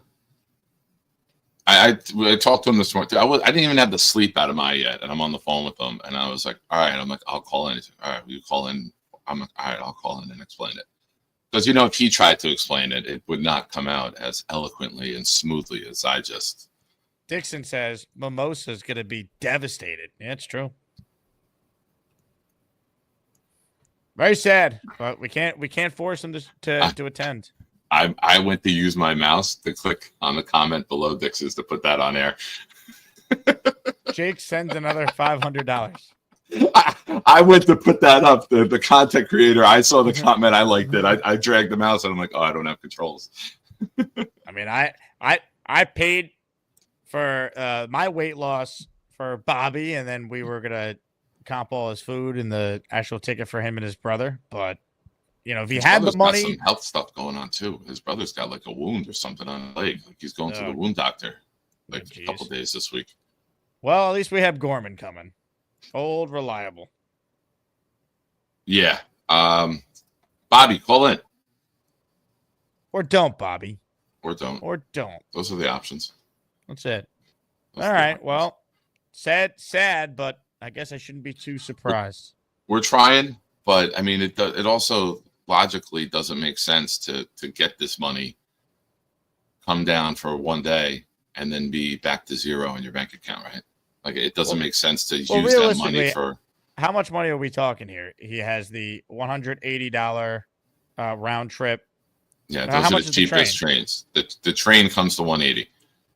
I talked to him this morning. I didn't even have the sleep out of my yet, and I'm on the phone with him, and I was like, all right. I'm like, I'll call in. He's like, all right, will you call in? I'm like, all right, I'll call in and explain it. Because, if he tried to explain it, it would not come out as eloquently and smoothly as I just. Dixon says Mimosa's going to be devastated. Yeah, it's true. Very sad, but we can't force him to attend. I went to use my mouse to click on the comment below Dix's to put that on air. Jake sends another $500. I went to put that up. The content creator, I saw the comment. I liked it. I dragged the mouse and I'm like, oh, I don't have controls. I mean, I paid for my weight loss for Bobby, and then we were going to comp all his food and the actual ticket for him and his brother. But if he had the money, got some health stuff going on too. His brother's got like a wound or something on his leg. Like he's going to the wound doctor a couple days this week. Well, at least we have Gorman coming. Old reliable. Yeah. Bobby, call in. Or don't, Bobby. Or don't. Those are the options. That's it. All right. Well, sad, but I guess I shouldn't be too surprised. We're trying, but I mean, it also logically doesn't make sense to get this money, come down for one day, and then be back to zero in your bank account, right? Like it doesn't make sense to use that money for. How much money are we talking here? He has the $180 round trip. Yeah, those are the cheapest trains. The train comes to 180.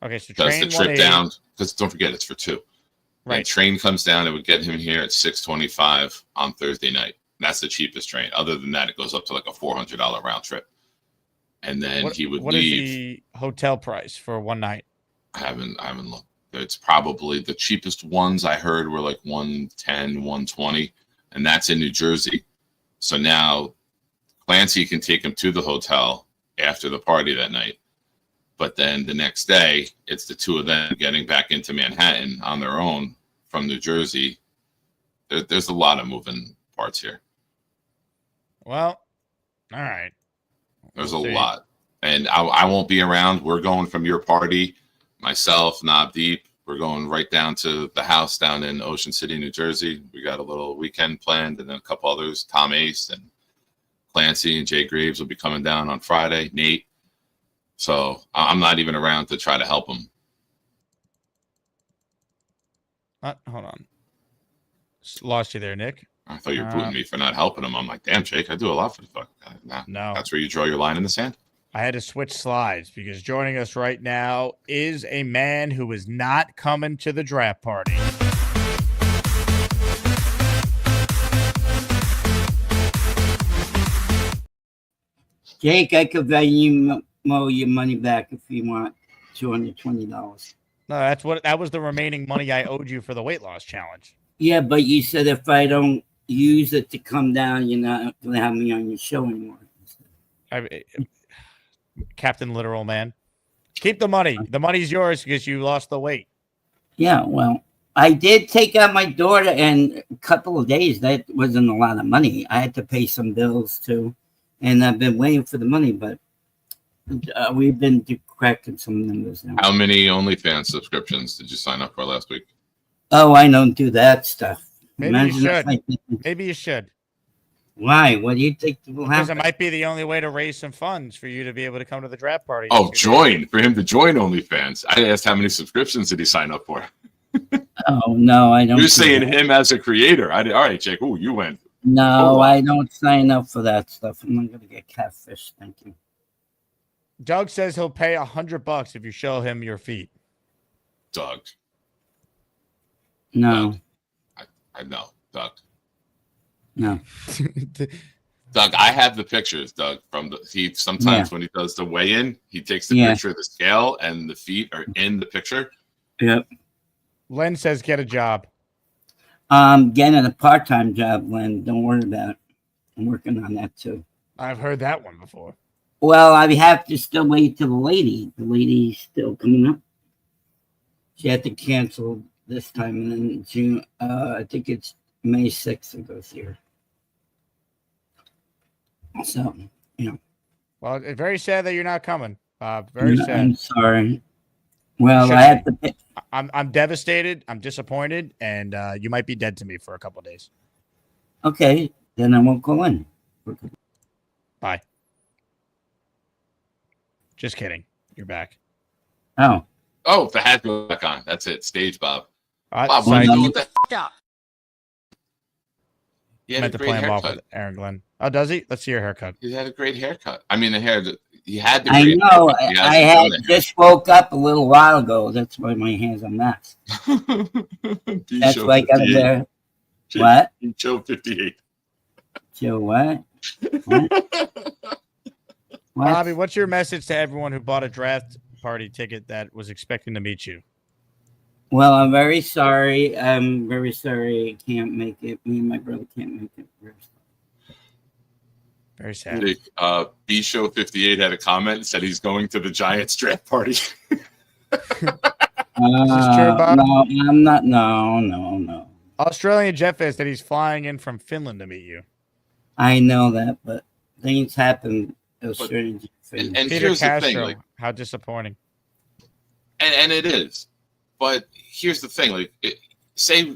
Okay, so does the trip down? Because don't forget, it's for two. Right. And train comes down. It would get him here at 625 on Thursday night. That's the cheapest train. Other than that, it goes up to like a $400 round trip. And then he would leave. What is the hotel price for one night? I haven't looked. It's probably the cheapest ones I heard were like 110, 120, and that's in New Jersey. So now Clancy can take him to the hotel after the party that night. But then the next day, it's the two of them getting back into Manhattan on their own from New Jersey. There's a lot of moving parts here. Well, all right. There's a lot. And I won't be around. We're going from your party, myself, Nabdeep. We're going right down to the house down in Ocean City, New Jersey. We got a little weekend planned, and then a couple others. Tom Ace and Clancy and Jay Greaves will be coming down on Friday. Nate. So I'm not even around to try to help him. Hold on. Lost you there, Nick. I thought you were booting me for not helping him. I'm like, damn, Jake, I do a lot for the fuck. No. That's where you draw your line in the sand? I had to switch slides because joining us right now is a man who is not coming to the draft party. Jake, I could value your money back if you want $220. No, that was the remaining money I owed you for the weight loss challenge. Yeah, but you said if I don't use it to come down, you're not going to have me on your show anymore. Captain Literal Man. Keep the money. The money's yours because you lost the weight. Yeah, well, I did take out my daughter in a couple of days. That wasn't a lot of money. I had to pay some bills too, and I've been waiting for the money, but we've been cracking some numbers now. How many OnlyFans subscriptions did you sign up for last week? Oh, I don't do that stuff. Maybe you should. Maybe you should. Why? What do you think will Because happen? it might be the only way to raise some funds for you to be able to come to the draft party. Oh, join for him to join OnlyFans. I asked how many subscriptions did he sign up for? Oh no, I don't. You're do saying that. him as a creator. All right, Jake. Oh, you went. No, I don't sign up for that stuff. I'm not gonna get catfish. Thank you. Doug says he'll pay $100 if you show him your feet. Doug. No. I know, Doug. No. Doug, I have the pictures, Doug, from sometimes when he does the weigh-in, he takes the picture of the scale and the feet are in the picture. Yep. Len says get a job. Getting a part-time job, Len. Don't worry about it. I'm working on that too. I've heard that one before. Well, I have to still wait till the lady. The lady's still coming up. She had to cancel this time, and then June. I think it's May 6th it goes here. So, Well, it's very sad that you're not coming. Very sad. I'm sorry. Well, I have to pay. I'm devastated. I'm disappointed, and you might be dead to me for a couple of days. Okay, then I won't go in. Bye. Just kidding. You're back. Oh. Oh, the hat goes back on. That's it. Stage Bob. Bob, what are you doing with that? He had meant a to great play him off haircut. with Aaron Glenn. Oh, does he? Let's see your haircut. He had a great haircut. I mean, the hair. He had the I great know. haircut. He I hasn't had done it yet. just woke up a little while ago. That's why my hands are messed. That's why I got to wear. What? Joe 58. Joe, what? What? Bobby, what's your message to everyone who bought a draft party ticket that was expecting to meet you? Well, I'm very sorry. I'm very sorry I can't make it. Me and my brother can't make it. Very sad. B Show 58 had a comment and said he's going to the Giants draft party. Is this true, Bob? No, I'm not. No. Australian Jet Fan said he's flying in from Finland to meet you. I know that, but things happen. Australian Jet Fan. And Peter here's Castro, the thing, like, how disappointing. and it is. But here's the thing, like, say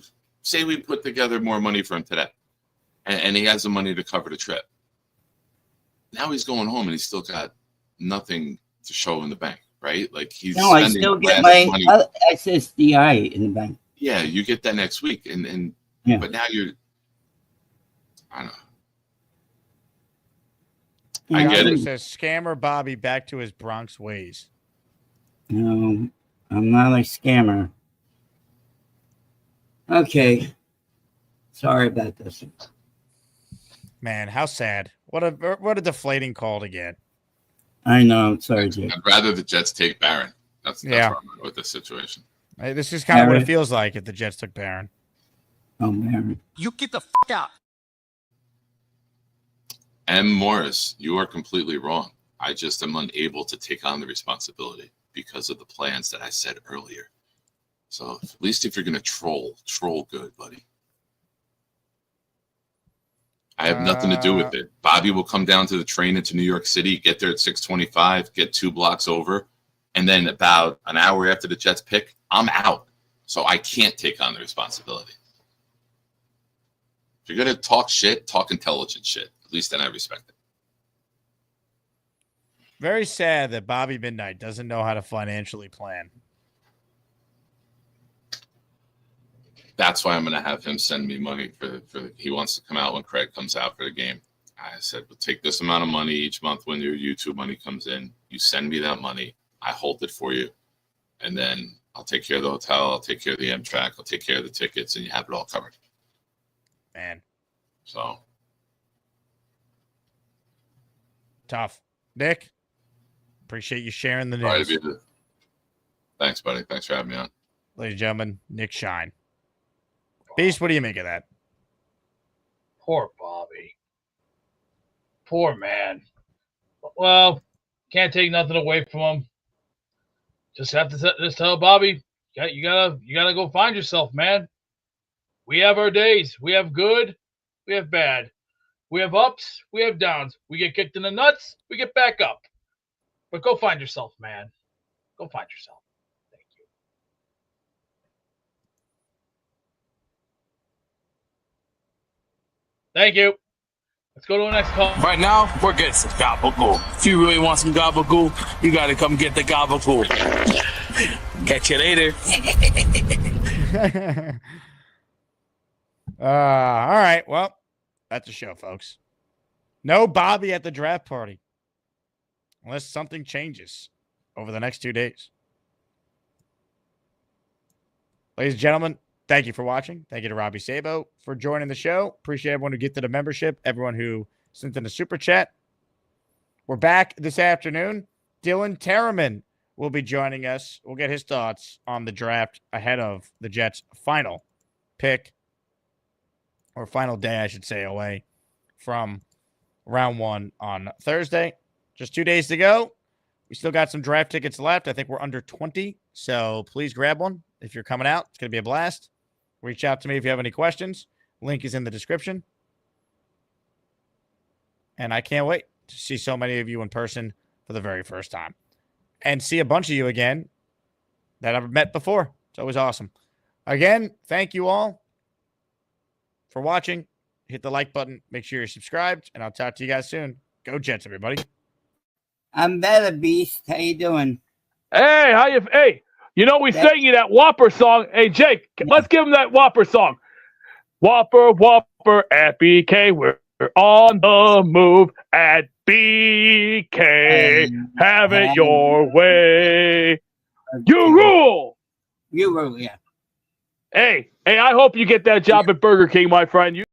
we put together more money for him today, and he has the money to cover the trip. Now he's going home and he's still got nothing to show in the bank, right? Like he's No, I spending still get last my money. SSDI in the bank. Yeah, you get that next week, and Yeah. but now you're, I don't know. Yeah, I get it. Says scammer Bobby back to his Bronx ways. No, I'm not a scammer. Okay. Sorry about this. Man, how sad. What a deflating call to get. I know. I'm sorry, Jake. I'd rather the Jets take Barron. That's Yeah. where I'm at with this situation. Hey, this is kind of what Barron. it feels like if the Jets took Barron. Oh, man. You get the out. M. Morris, you are completely wrong. I just am unable to take on the responsibility because of the plans that I said earlier. So at least if you're going to troll good, buddy. I have nothing to do with it. Bobby will come down to the train into New York City, get there at 6:25, get 2 blocks over, and then about an hour after the Jets pick, I'm out. So I can't take on the responsibility. If you're going to talk shit, talk intelligent shit. At least then I respect it. Very sad that Bobby Midnight doesn't know how to financially plan. That's why I'm going to have him send me money for he wants to come out when Craig comes out for the game. I said, we'll take this amount of money each month when your YouTube money comes in. You send me that money. I hold it for you. And then I'll take care of the hotel. I'll take care of the Amtrak. I'll take care of the tickets, and you have it all covered. Man. So. Tough. Nick, appreciate you sharing the Sorry news. to be the- Thanks, buddy. Thanks for having me on. Ladies and gentlemen, Nick Shine. Beast, what do you make of that? Poor Bobby. Poor man. Well, can't take nothing away from him. Just have to just tell Bobby, you gotta go find yourself, man. We have our days. We have good. We have bad. We have ups. We have downs. We get kicked in the nuts. We get back up. But go find yourself, man. Go find yourself. Thank you. Thank you. Let's go to the next call. Right now, we're getting some gabagool. If you really want some gabagool, you gotta come get the gabagool. Catch you later. All right. Well, that's the show, folks. No Bobby at the draft party. Unless something changes over the next 2 days. Ladies and gentlemen, thank you for watching. Thank you to Robby Sabo for joining the show. Appreciate everyone who gifted a membership, everyone who sent in a super chat. We're back this afternoon. Dylan Terriman will be joining us. We'll get his thoughts on the draft ahead of the Jets' final pick, or final day, I should say, away from round 1 on Thursday. Just 2 days to go. We still got some draft tickets left. I think we're under 20, so please grab one if you're coming out. It's going to be a blast. Reach out to me if you have any questions. Link is in the description. And I can't wait to see so many of you in person for the very first time. And see a bunch of you again that I've met before. It's always awesome. Again, thank you all for watching. Hit the like button. Make sure you're subscribed. And I'll talk to you guys soon. Go Jets, everybody. I'm better, Beast. How you doing? Hey, how you? Hey, you know we sang you that Whopper song. Hey, Jake, let's give him that Whopper song. Whopper, Whopper at BK. We're on the move at BK. Have it your way. You rule. You rule, yeah. Hey, I hope you get that job at Burger King, my friend.